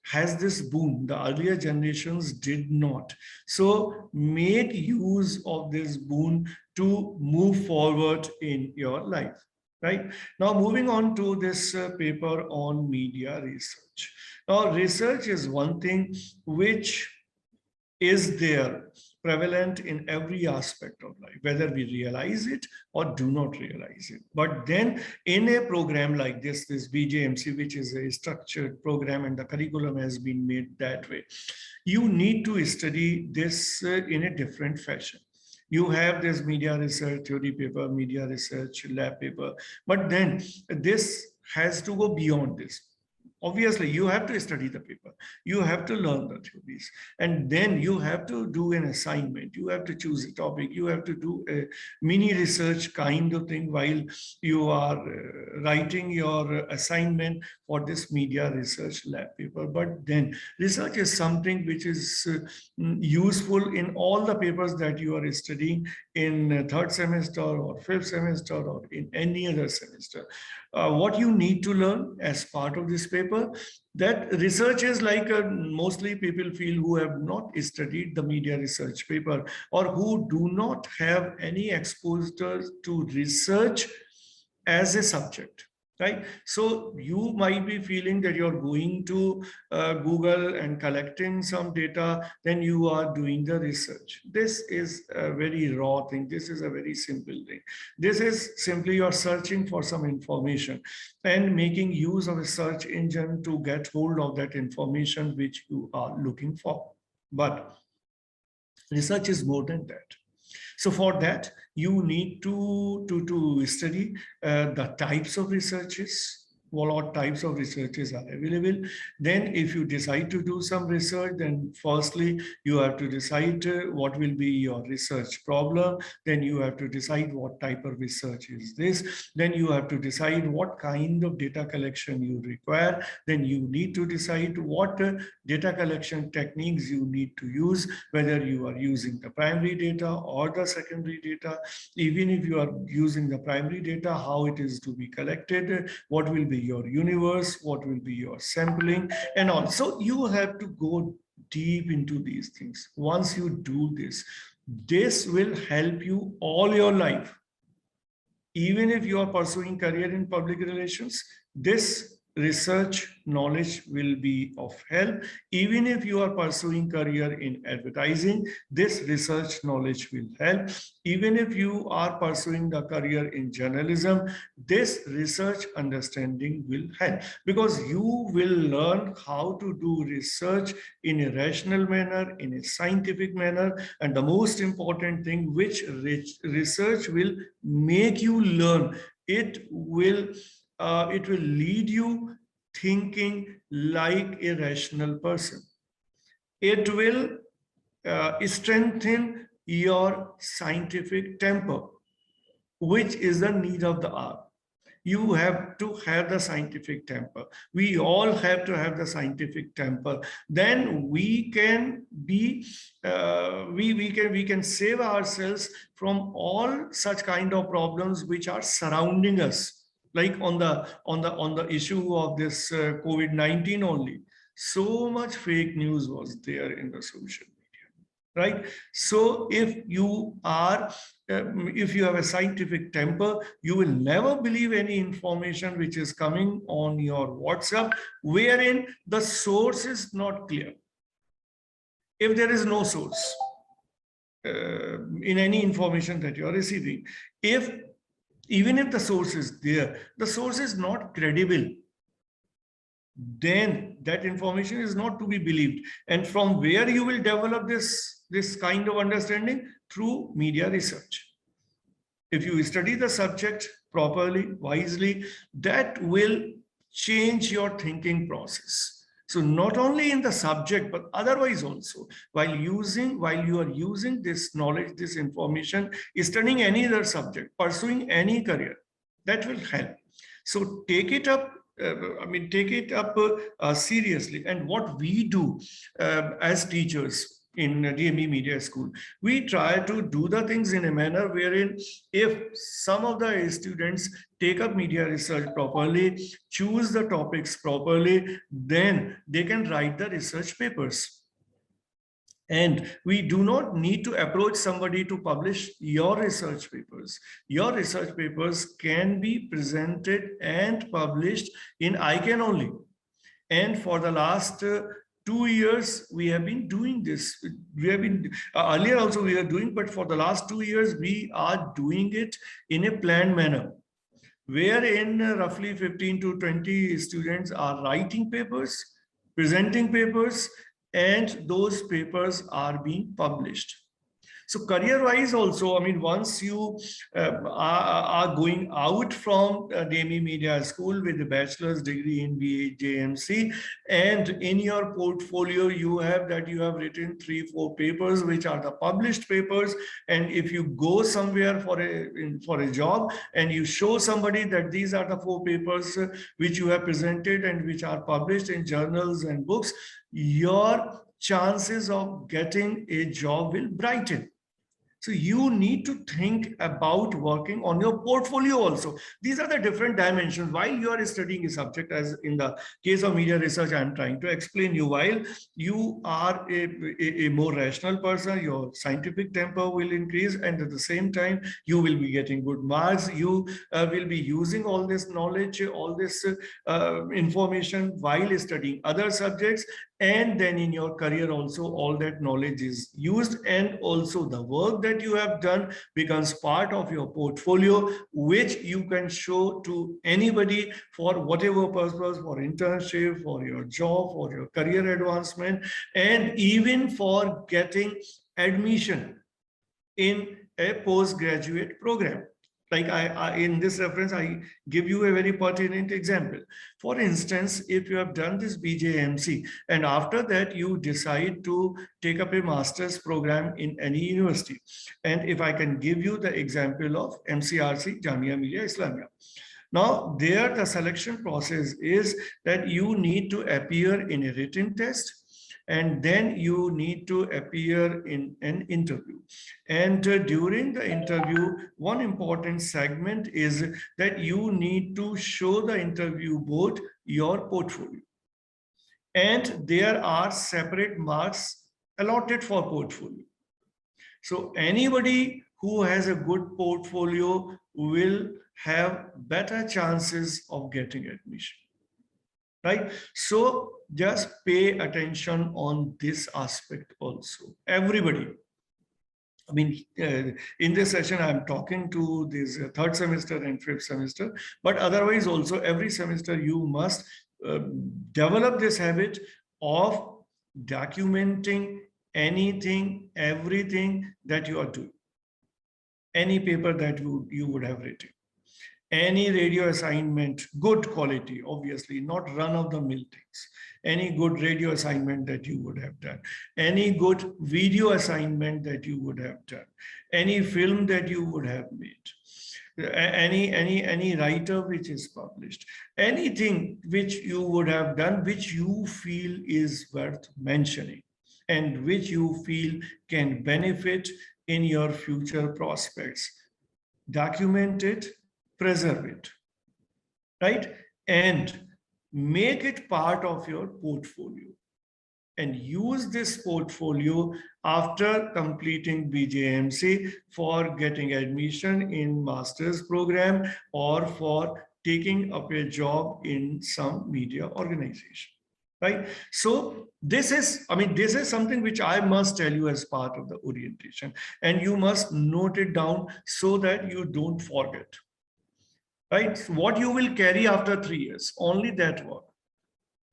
has this boon. The earlier generations did not. So make use of this boon to move forward in your life. Right? Now, moving on to this paper on media research. Now, research is one thing which is there, prevalent in every aspect of life, whether we realize it or do not realize it. But then in a program like this BJMC, which is a structured program and the curriculum has been made that way, you need to study this in a different fashion. You have this media research theory paper, media research lab paper, but then this has to go beyond this. Obviously, you have to study the paper. You have to learn the theories. And then you have to do an assignment. You have to choose a topic. You have to do a mini research kind of thing while you are writing your assignment for this media research lab paper. But then research is something which is useful in all the papers that you are studying in third semester or fifth semester or in any other semester. What you need to learn as part of this paper, that research is like mostly people feel who have not studied the media research paper or who do not have any exposure to research as a subject. right? So you might be feeling that you're going to Google and collecting some data, then you are doing the research. This is a very raw thing. This is a very simple thing. This is simply you're searching for some information and making use of a search engine to get hold of that information which you are looking for. But research is more than that. So for that, you need to study the types of researches, what types of researches are available. Then if you decide to do some research, then firstly, you have to decide what will be your research problem. Then you have to decide what type of research is this. Then you have to decide what kind of data collection you require. Then you need to decide what data collection techniques you need to use, whether you are using the primary data or the secondary data. Even if you are using the primary data, how it is to be collected, what will be your universe, what will be your sampling, and also you have to go deep into these things. Once you do this, this will help you all your life. Even if you are pursuing career in public relations, this research knowledge will be of help. Even if you are pursuing career in advertising, this research knowledge will help. Even if you are pursuing the career in journalism, this research understanding will help, because you will learn how to do research in a rational manner, in a scientific manner, and the most important thing, which research will make you learn, it will lead you thinking like a rational person. It will strengthen your scientific temper, which is the need of the hour. You have to have the scientific temper. We all have to have the scientific temper. Then we can be, we can save ourselves from all such kind of problems which are surrounding us. Like on the issue of this COVID-19 only, so much fake news was there in the social media, right? So if you have a scientific temper, you will never believe any information which is coming on your WhatsApp wherein the source is not clear. If there is no source in any information that you are receiving, even if the source is there, the source is not credible, then that information is not to be believed. And from where you will develop this kind of understanding? Through media research. If you study the subject properly, wisely, that will change your thinking process. So not only in the subject, but otherwise also, while you are using this knowledge, this information, studying any other subject, pursuing any career, that will help. So take it up. Take it up seriously. And what we do as teachers in DME Media School, we try to do the things in a manner wherein if some of the students take up media research properly, choose the topics properly, then they can write the research papers. And we do not need to approach somebody to publish your research papers. Your research papers can be presented and published in ICANN only. And for the last 2 years, we have been doing this. We have been earlier also we were doing, but for the last 2 years, we are doing it in a planned manner, wherein roughly 15 to 20 students are writing papers, presenting papers, and those papers are being published. So career-wise also, once you are going out from DME Media School with a bachelor's degree in BA JMC, and in your portfolio you have written 3-4 papers which are the published papers, and if you go somewhere for a job and you show somebody that these are the 4 papers which you have presented and which are published in journals and books, your chances of getting a job will brighten. So you need to think about working on your portfolio also. These are the different dimensions. While you are studying a subject, as in the case of media research, I'm trying to explain you, while you are a more rational person, your scientific temper will increase, and at the same time, you will be getting good marks. You will be using all this knowledge, all this information while studying other subjects, and then in your career also all that knowledge is used, and also the work that you have done becomes part of your portfolio, which you can show to anybody for whatever purpose, for internship, for your job, for your career advancement, and even for getting admission in a postgraduate program. Like in this reference, I give you a very pertinent example. For instance, if you have done this BJMC and after that you decide to take up a master's program in any university, and if I can give you the example of MCRC, Jamia Millia Islamia. Now, there the selection process is that you need to appear in a written test, and then you need to appear in an interview. And during the interview, one important segment is that you need to show the interview board your portfolio. And there are separate marks allotted for portfolio. So anybody who has a good portfolio will have better chances of getting admission. Right? So just pay attention on this aspect also. Everybody. I mean, in this session, I'm talking to this third semester and fifth semester, but otherwise also every semester you must develop this habit of documenting anything, everything that you are doing. Any paper that you would have written. Any radio assignment, good quality, obviously, not run-of-the-mill things. Any good radio assignment that you would have done. Any good video assignment that you would have done. Any film that you would have made. Any writer which is published. Anything which you would have done, which you feel is worth mentioning, and which you feel can benefit in your future prospects. Document it, preserve it, right? And make it part of your portfolio. And use this portfolio after completing BJMC for getting admission in master's program or for taking up a job in some media organization. Right? So this is something which I must tell you as part of the orientation, and you must note it down so that you don't forget. Right? So what you will carry after 3 years, only that work.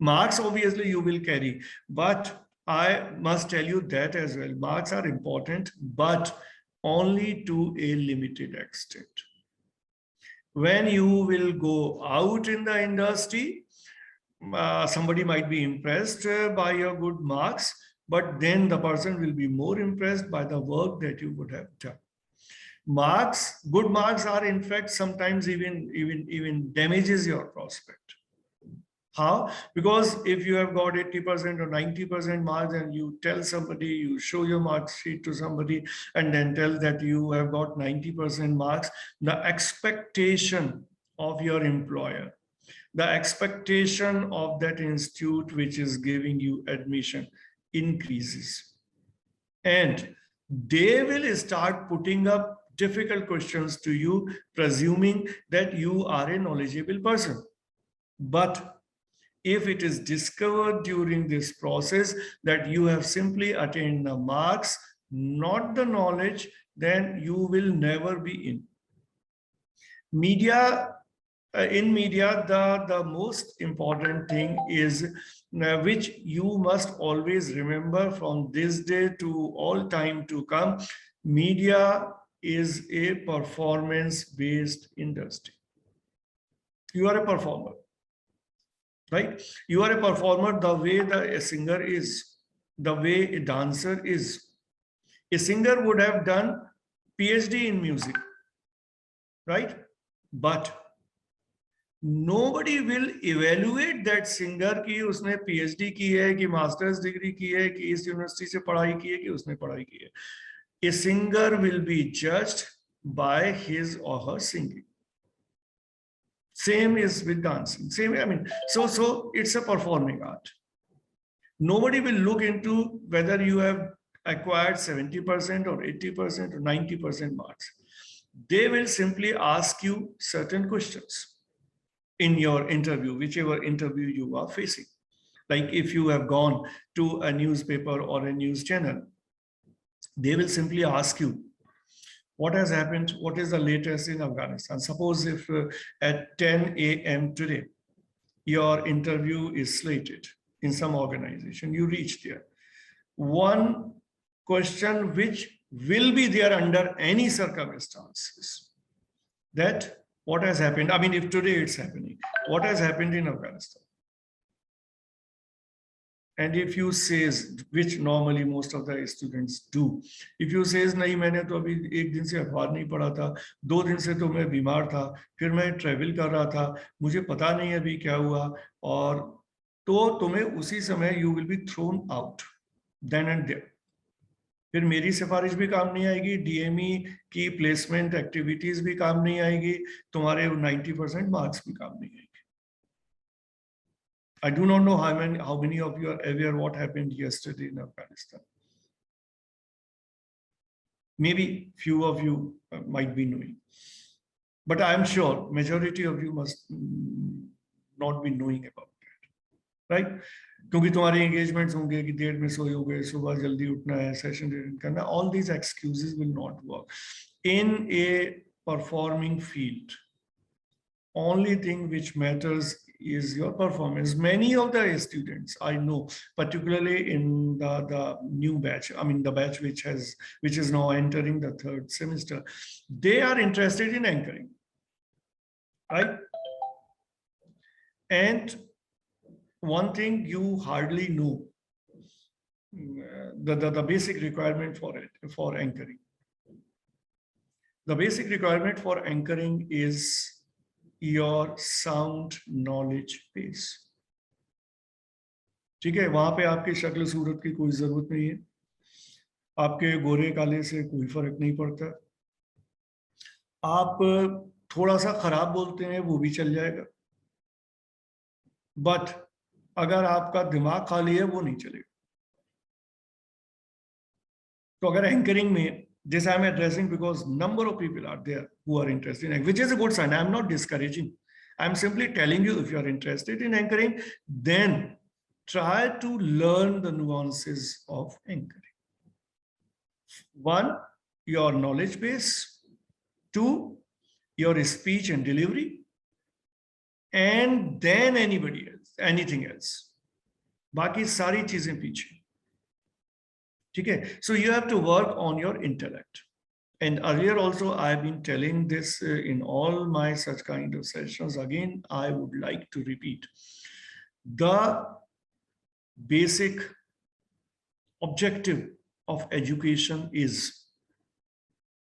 Marks, obviously, you will carry, but I must tell you that as well. Marks are important, but only to a limited extent. When you will go out in the industry, somebody might be impressed by your good marks, but then the person will be more impressed by the work that you would have done. Marks, good marks are in fact sometimes even damages your prospect. How? Because if you have got 80% or 90% marks and you tell somebody, you show your mark sheet to somebody and then tell that you have got 90% marks, the expectation of your employer, the expectation of that institute which is giving you admission increases. And they will start putting up difficult questions to you, presuming that you are a knowledgeable person. But if it is discovered during this process that you have simply attained the marks, not the knowledge, then you will never be in. In media, the most important thing is which you must always remember from this day to all time to come. Media is a performance-based industry. You are a performer, right? You are a performer the way a singer is, the way a dancer is. A singer would have done PhD in music, right? But nobody will evaluate that singer कि उसने PhD की है, कि masters degree की है, कि इस university से पढ़ाई की है, कि उसने पढ़ाई की है. A singer will be judged by his or her singing. Same is with dancing. Same, I mean, so it's a performing art. Nobody will look into whether you have acquired 70% or 80% or 90% marks. They will simply ask you certain questions in your interview, whichever interview you are facing. Like if you have gone to a newspaper or a news channel, they will simply ask you, what has happened? What is the latest in Afghanistan? Suppose if at 10 a.m. today, your interview is slated in some organization, you reach there. One question which will be there under any circumstances, that what has happened? I mean, if today it's happening, what has happened in Afghanistan? And if you says, which normally most of the students do, if you says, नहीं मैंने तो अभी एक दिन से अखबार नहीं पढ़ा था, 2 दिन से तो मैं बीमार था, फिर मैं ट्रेवल कर रहा था, मुझे पता नहीं अभी क्या हुआ, और तो तुम्हें उसी समय you will be thrown out then and there. फिर मेरी सिफारिश भी काम नहीं आएगी, डीएमई की प्लेसमेंट एक्टिविटीज भी काम नहीं आएगी, तुम्हारे 90% मार्क्स भी काम नहीं आएगी. I do not know how many of you are aware what happened yesterday in Afghanistan. Maybe few of you might be knowing, but I am sure majority of you must not be knowing about that, right? क्योंकि तुम्हारे engagements होंगे कि देर में सोओगे, सुबह जल्दी उठना है, session attend करना, all these excuses will not work. In a performing field, only thing which matters is your performance. Many of the students I know, particularly in the new batch, I mean the batch which is now entering the 3rd semester, they are interested in anchoring, right? And one thing you hardly know, the basic requirement for anchoring. The basic requirement for anchoring is your sound knowledge base. ठीक है, वहां पे आपकी शक्ल सूरत की कोई जरूरत नहीं है, आपके गोरे काले से कोई फर्क नहीं पड़ता, आप थोड़ा सा खराब बोलते हैं वो भी चल जाएगा, बट अगर आपका दिमाग खाली है वो नहीं चलेगा. तो अगर एंकरिंग में, this I am addressing because number of people are there who are interested in, which is a good sign. I am not discouraging. I am simply telling you, if you are interested in anchoring, then try to learn the nuances of anchoring. 1, your knowledge base. 2, your speech and delivery. And then anything else. बाकी सारी चीजें पीछे. Okay, so you have to work on your intellect. And earlier also I have been telling this in all my such kind of sessions. Again, I would like to repeat. The basic objective of education is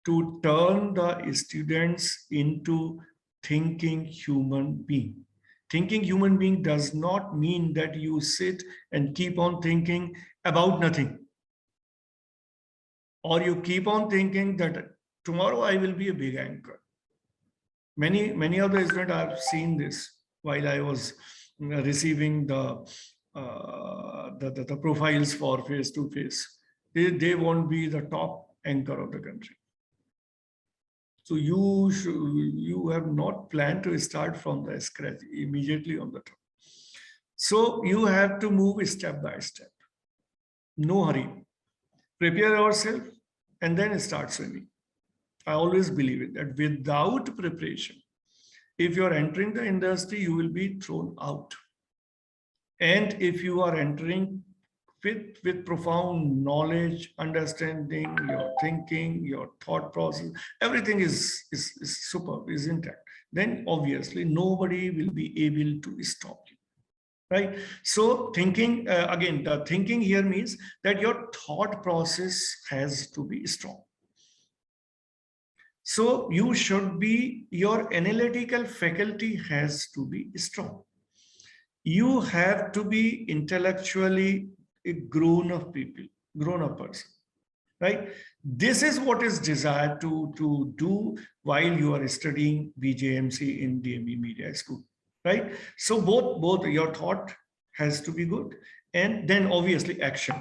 to turn the students into thinking human being. Thinking human being does not mean that you sit and keep on thinking about nothing. Or you keep on thinking that tomorrow I will be a big anchor. Many of the students I have seen this while I was receiving the profiles for face-to-face. They won't be the top anchor of the country. So you have not planned to start from the scratch immediately on the top. So you have to move step by step. No hurry. Prepare yourself and then start swimming. I always believe it, that without preparation, if you are entering the industry, you will be thrown out. And if you are entering with profound knowledge, understanding, your thinking, your thought process, everything is superb, is intact, then obviously nobody will be able to stop you. Right? So thinking, again, the thinking here means that your thought process has to be strong. So you should be, your analytical faculty has to be strong. You have to be intellectually a grown-up person. right? This is what is desired to do while you are studying BJMC in DME Media School, right? So both your thought has to be good, and then obviously action.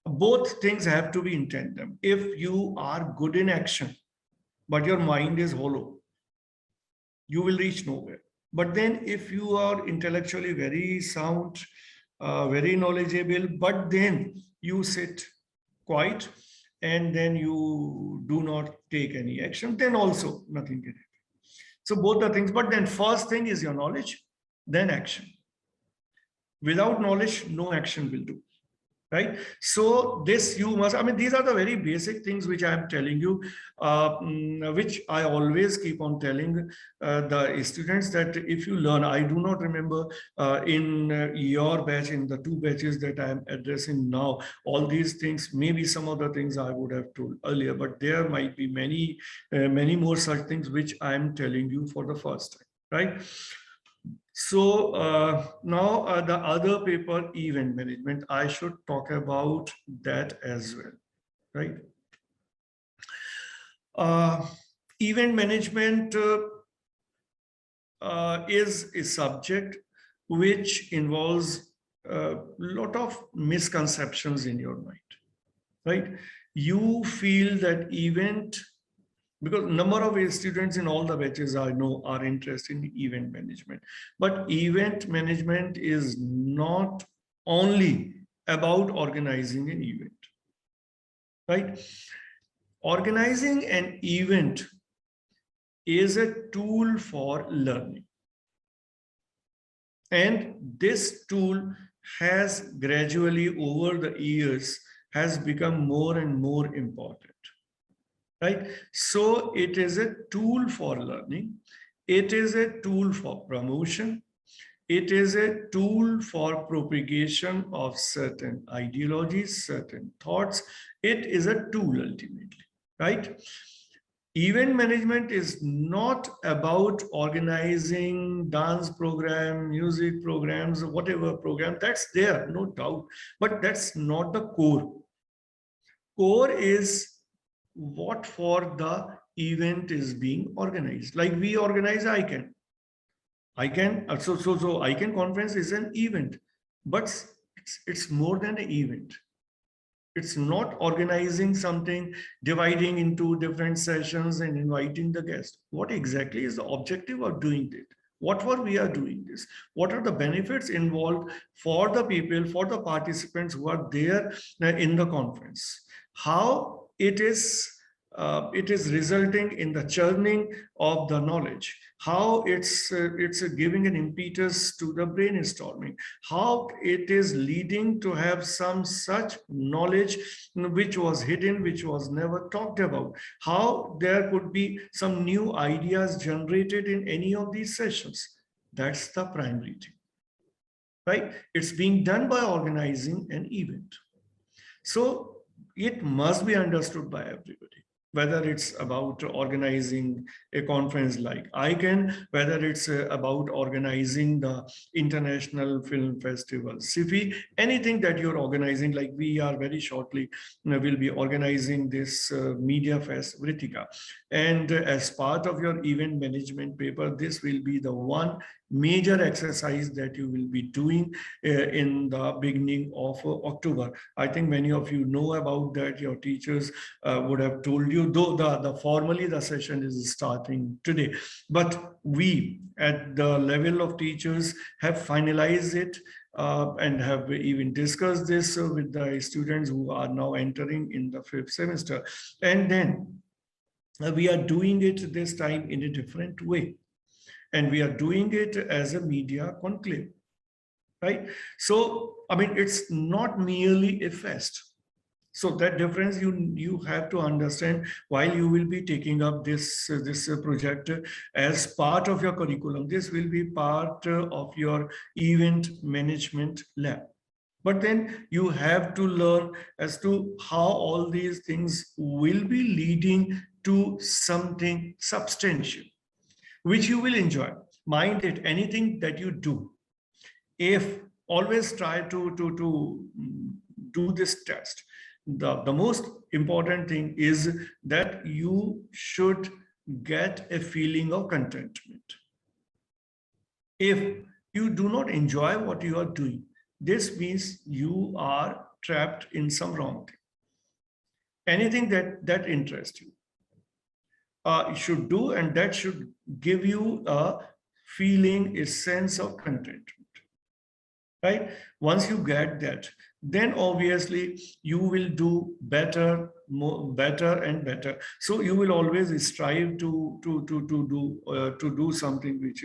Both things have to be in tandem. If you are good in action, but your mind is hollow, you will reach nowhere. But then if you are intellectually very sound, very knowledgeable, but then you sit quiet and then you do not take any action, then also nothing can happen. So both the things, but then first thing is your knowledge, then action. Without knowledge, no action will do. Right? So this you must, I mean, these are the very basic things which I am telling you, which I always keep on telling the students that if you learn, I do not remember in your batch, in the 2 batches that I am addressing now, all these things, maybe some of the things I would have told earlier, but there might be many more such things which I am telling you for the first time, right? So now the other paper, event management, I should talk about that as well, right? Event management is a subject which involves a lot of misconceptions in your mind, right? You feel that event, because number of students in all the batches I know are interested in event management, but event management is not only about organizing an event, right? Organizing an event is a tool for learning, and this tool has gradually over the years has become more and more important. Right? So it is a tool for learning. It is a tool for promotion. It is a tool for propagation of certain ideologies, certain thoughts. It is a tool ultimately, right? Event management is not about organizing dance program, music programs, whatever program, that's there, no doubt, but that's not the core. Core is what for the event is being organized. Like we organize ICANN. So ICANN conference is an event, but it's more than an event. It's not organizing something, dividing into different sessions and inviting the guest. What exactly is the objective of doing it? What for we are doing this? What are the benefits involved for the people, for the participants who are there in the conference? How it is resulting in the churning of the knowledge, how it's giving an impetus to the brainstorming, how it is leading to have some such knowledge which was hidden, which was never talked about, how there could be some new ideas generated in any of these sessions. That's the primary thing, right? It's being done by organizing an event. So it must be understood by everybody, whether it's about organizing a conference like ICANN, whether it's about organizing the International Film Festival, SIFI, anything that you're organizing, like we are very shortly will be organizing this Media Fest, Vritika. And as part of your event management paper, this will be the one major exercise that you will be doing in the beginning of October. I think many of you know about that. Your teachers would have told you, though the formally the session is starting today. But we at the level of teachers have finalized it and have even discussed this with the students who are now entering in the 5th semester. And then we are doing it this time in a different way. And we are doing it as a media conclave, right? So, I mean, it's not merely a fest. So that difference you have to understand while you will be taking up this project as part of your curriculum. This will be part of your event management lab. But then you have to learn as to how all these things will be leading to something substantial, which you will enjoy. Mind it, anything that you do, if always try to do this test. the most important thing is that you should get a feeling of contentment. If you do not enjoy what you are doing, this means you are trapped in some wrong thing. Anything that interests you, you should do, and that should give you a feeling, a sense of contentment. Right? Once you get that, then obviously you will do better, better and better. So you will always strive to do something which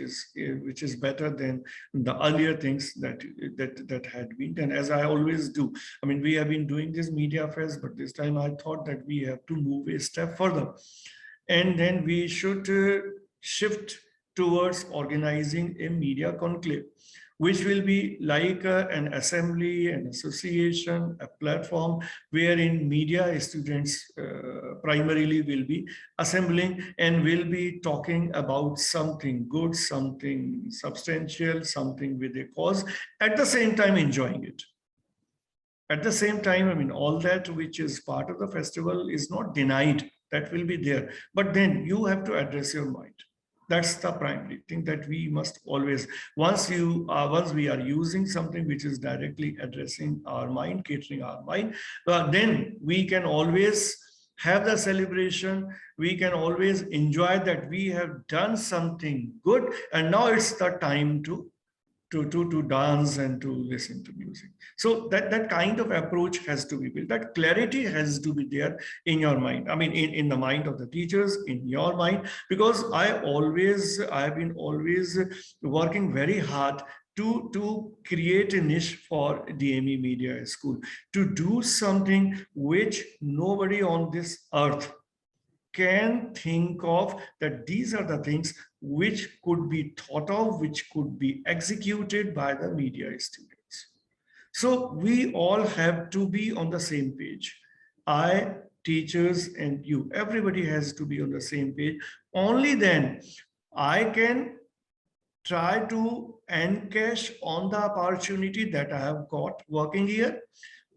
is better than the earlier things that had been. And as I always do, I mean, we have been doing this media fairs, but this time I thought that we have to move a step further, and then we should shift towards organizing a media conclave, which will be like an assembly, an association, a platform wherein media students primarily will be assembling and will be talking about something good, something substantial, something with a cause, at the same time enjoying it. At the same time, I mean, all that which is part of the festival is not denied, that will be there. But then you have to address your mind. That's the primary thing that we must always, once we are using something which is directly addressing our mind, catering our mind, then we can always have the celebration. We can always enjoy that we have done something good, and now it's the time to dance and to listen to music. So that kind of approach has to be built. That clarity has to be there in your mind. I mean, in the mind of the teachers, in your mind, because I've been always working very hard to create a niche for DME Media School, to do something which nobody on this earth can think of, that these are the things which could be thought of, which could be executed by the media students. So we all have to be on the same page. I, teachers, and you, everybody has to be on the same page. Only then I can try to encash on the opportunity that I have got working here.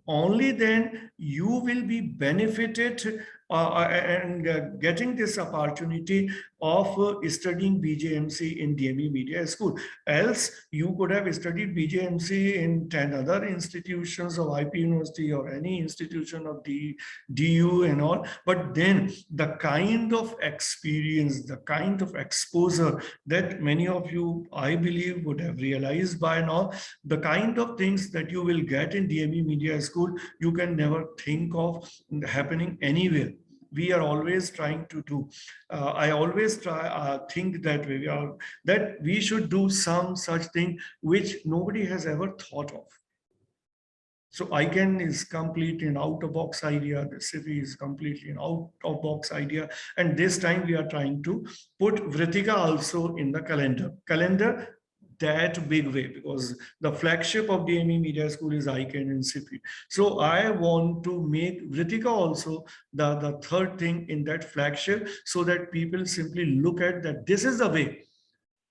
Only then you will be benefited and getting this opportunity of studying BJMC in DME Media School. Else you could have studied BJMC in 10 other institutions of IP University or any institution of the DU and all. But then the kind of experience, the kind of exposure that many of you, I believe, would have realized by now, the kind of things that you will get in DME Media School, you can never think of happening anywhere. We are always trying to do. I always think that we should do some such thing which nobody has ever thought of. So ICANN is completely an out-of-box idea. The SIFI is completely an out-of-box idea. And this time we are trying to put Vritika also in the calendar that big way, because the flagship of DME Media School is ICANN and SIFI. So I want to make Vritika also the third thing in that flagship, so that people simply look at that this is the way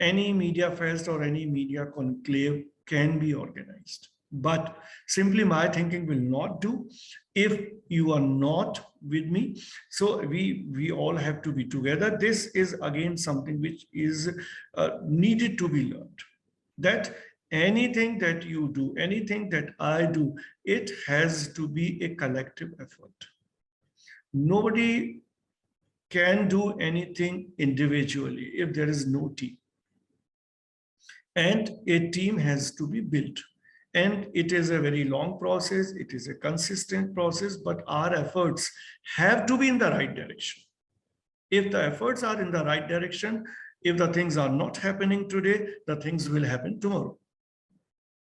any media fest or any media conclave can be organized. But simply my thinking will not do if you are not with me. So we all have to be together. This is again something which is needed to be learned. That anything that you do, anything that I do, it has to be a collective effort. Nobody can do anything individually if there is no team. And a team has to be built. And it is a very long process. It is a consistent process, but our efforts have to be in the right direction. If the efforts are in the right direction, if the things are not happening today, the things will happen tomorrow.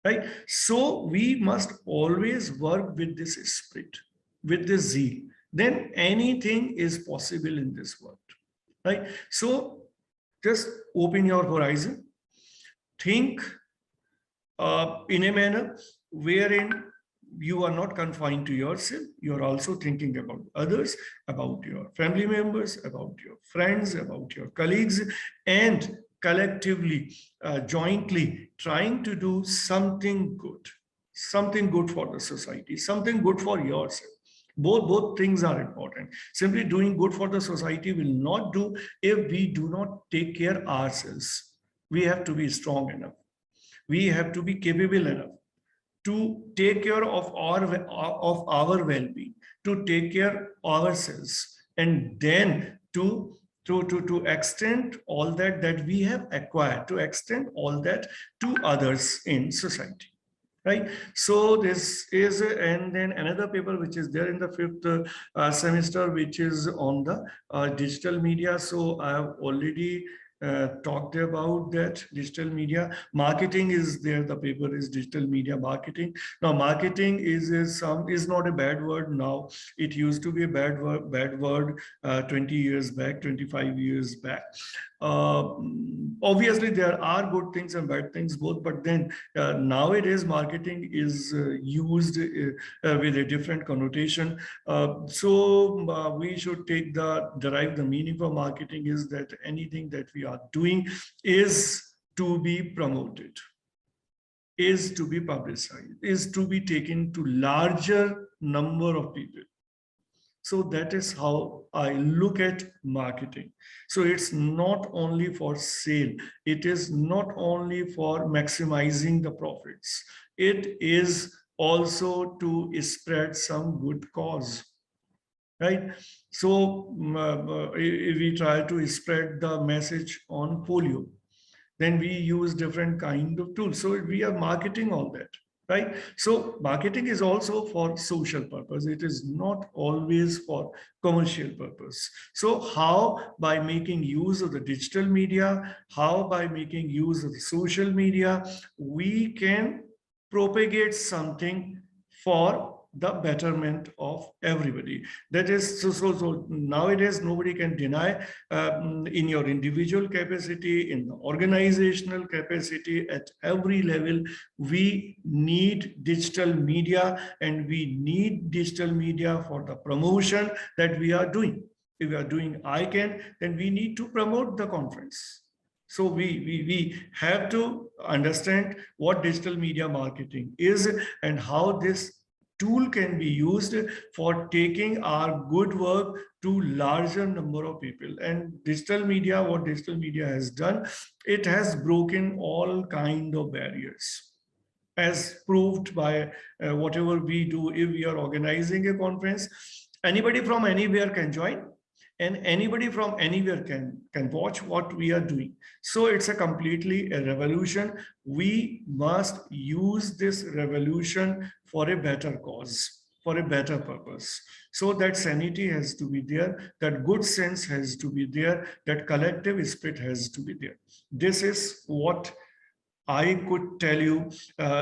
Right? So we must always work with this spirit, with this zeal. Then anything is possible in this world. Right? So just open your horizon. Think in a manner wherein you are not confined to yourself. You are also thinking about others, about your family members, about your friends, about your colleagues, and collectively, jointly trying to do something good for the society, something good for yourself. Both things are important. Simply doing good for the society will not do if we do not take care ourselves. We have to be strong enough. We have to be capable enough to take care of our well-being, to take care ourselves, and then to extend all that we have acquired, to extend all that to others in society. Right. So this is, and then another paper which is there in the fifth semester, which is on the digital media. So I have already talked about that. Digital media marketing is there. The paper is digital media marketing. Now, marketing is not a bad word now. It used to be a bad word 20 years back, 25 years back. Obviously, there are good things and bad things both, but then nowadays marketing is used with a different connotation. So we should derive the meaning for marketing is that anything that we are doing is to be promoted, is to be publicized, is to be taken to larger number of people. So that is how I look at marketing. So it's not only for sale. It is not only for maximizing the profits. It is also to spread some good cause, right? So if we try to spread the message on polio, then we use different kind of tools. So we are marketing all that. Right. So marketing is also for social purpose. It is not always for commercial purpose. So how by making use of the digital media, how by making use of the social media, we can propagate something for the betterment of everybody. That is so nowadays nobody can deny in your individual capacity, in the organizational capacity, at every level we need digital media, and we need digital media for the promotion that we are doing. If we are doing ICANN, then we need to promote the conference. So we have to understand what digital media marketing is and how this tool can be used for taking our good work to larger number of people. And digital media, what digital media has done, it has broken all kind of barriers, as proved by whatever we do. If we are organizing a conference, anybody from anywhere can join, and anybody from anywhere can watch what we are doing. So it's a completely a revolution. We must use this revolution for a better cause, for a better purpose. So that sanity has to be there, that good sense has to be there, that collective spirit has to be there. This is what I could tell you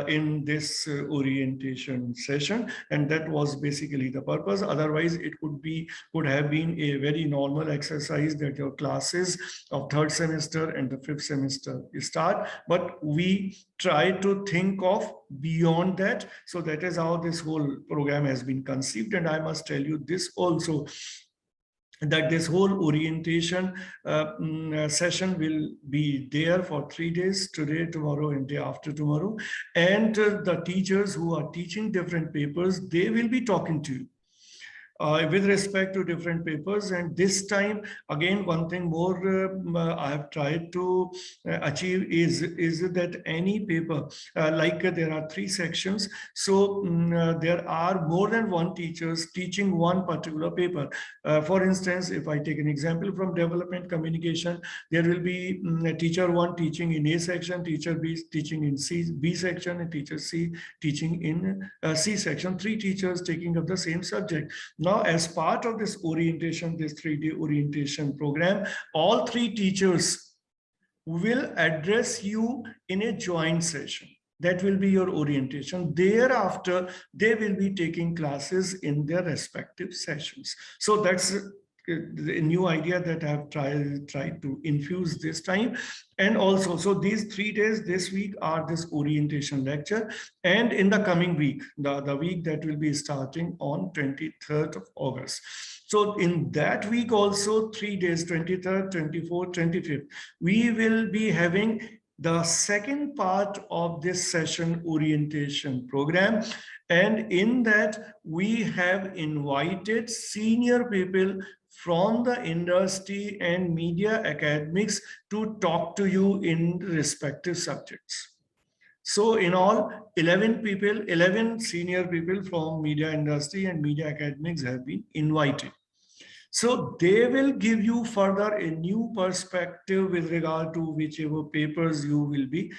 in this orientation session, and that was basically the purpose. Otherwise, it could have been a very normal exercise that your classes of third semester and the fifth semester start. But we try to think of beyond that. So that is how this whole program has been conceived. And I must tell you this also, that this whole orientation session will be there for 3 days, today, tomorrow, and day after tomorrow. And the teachers who are teaching different papers, they will be talking to you with respect to different papers. And this time, again, one thing more I have tried to achieve is that any paper, like there are 3 sections, so there are more than one teachers teaching one particular paper. For instance, if I take an example from development communication, there will be teacher 1 teaching in A section, teacher B teaching in B section, and teacher C teaching in C section. 3 teachers taking up the same subject. Now, as part of this orientation, this 3-day orientation program, all 3 teachers will address you in a joint session. That will be your orientation. Thereafter, they will be taking classes in their respective sessions. So that's a new idea that I've tried to infuse this time. And also, so these 3 days this week are this orientation lecture. And in the coming week, the week that will be starting on 23rd of August. So in that week also, 3 days, 23rd, 24th, 25th, we will be having the second part of this session orientation program. And in that, we have invited senior people from the industry and media academics to talk to you in respective subjects. So in all, 11 people, 11 senior people from media industry and media academics have been invited. So they will give you further a new perspective with regard to whichever papers you will be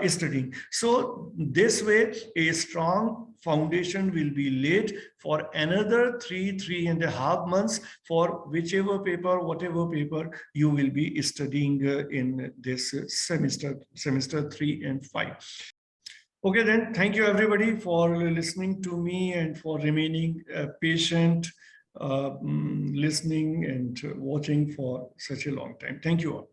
studying. So this way, a strong foundation will be laid for another 3.5 months for whichever paper, whatever paper you will be studying in this semester 3 and 5. Okay, then thank you everybody for listening to me and for remaining patient, listening and watching for such a long time. Thank you all.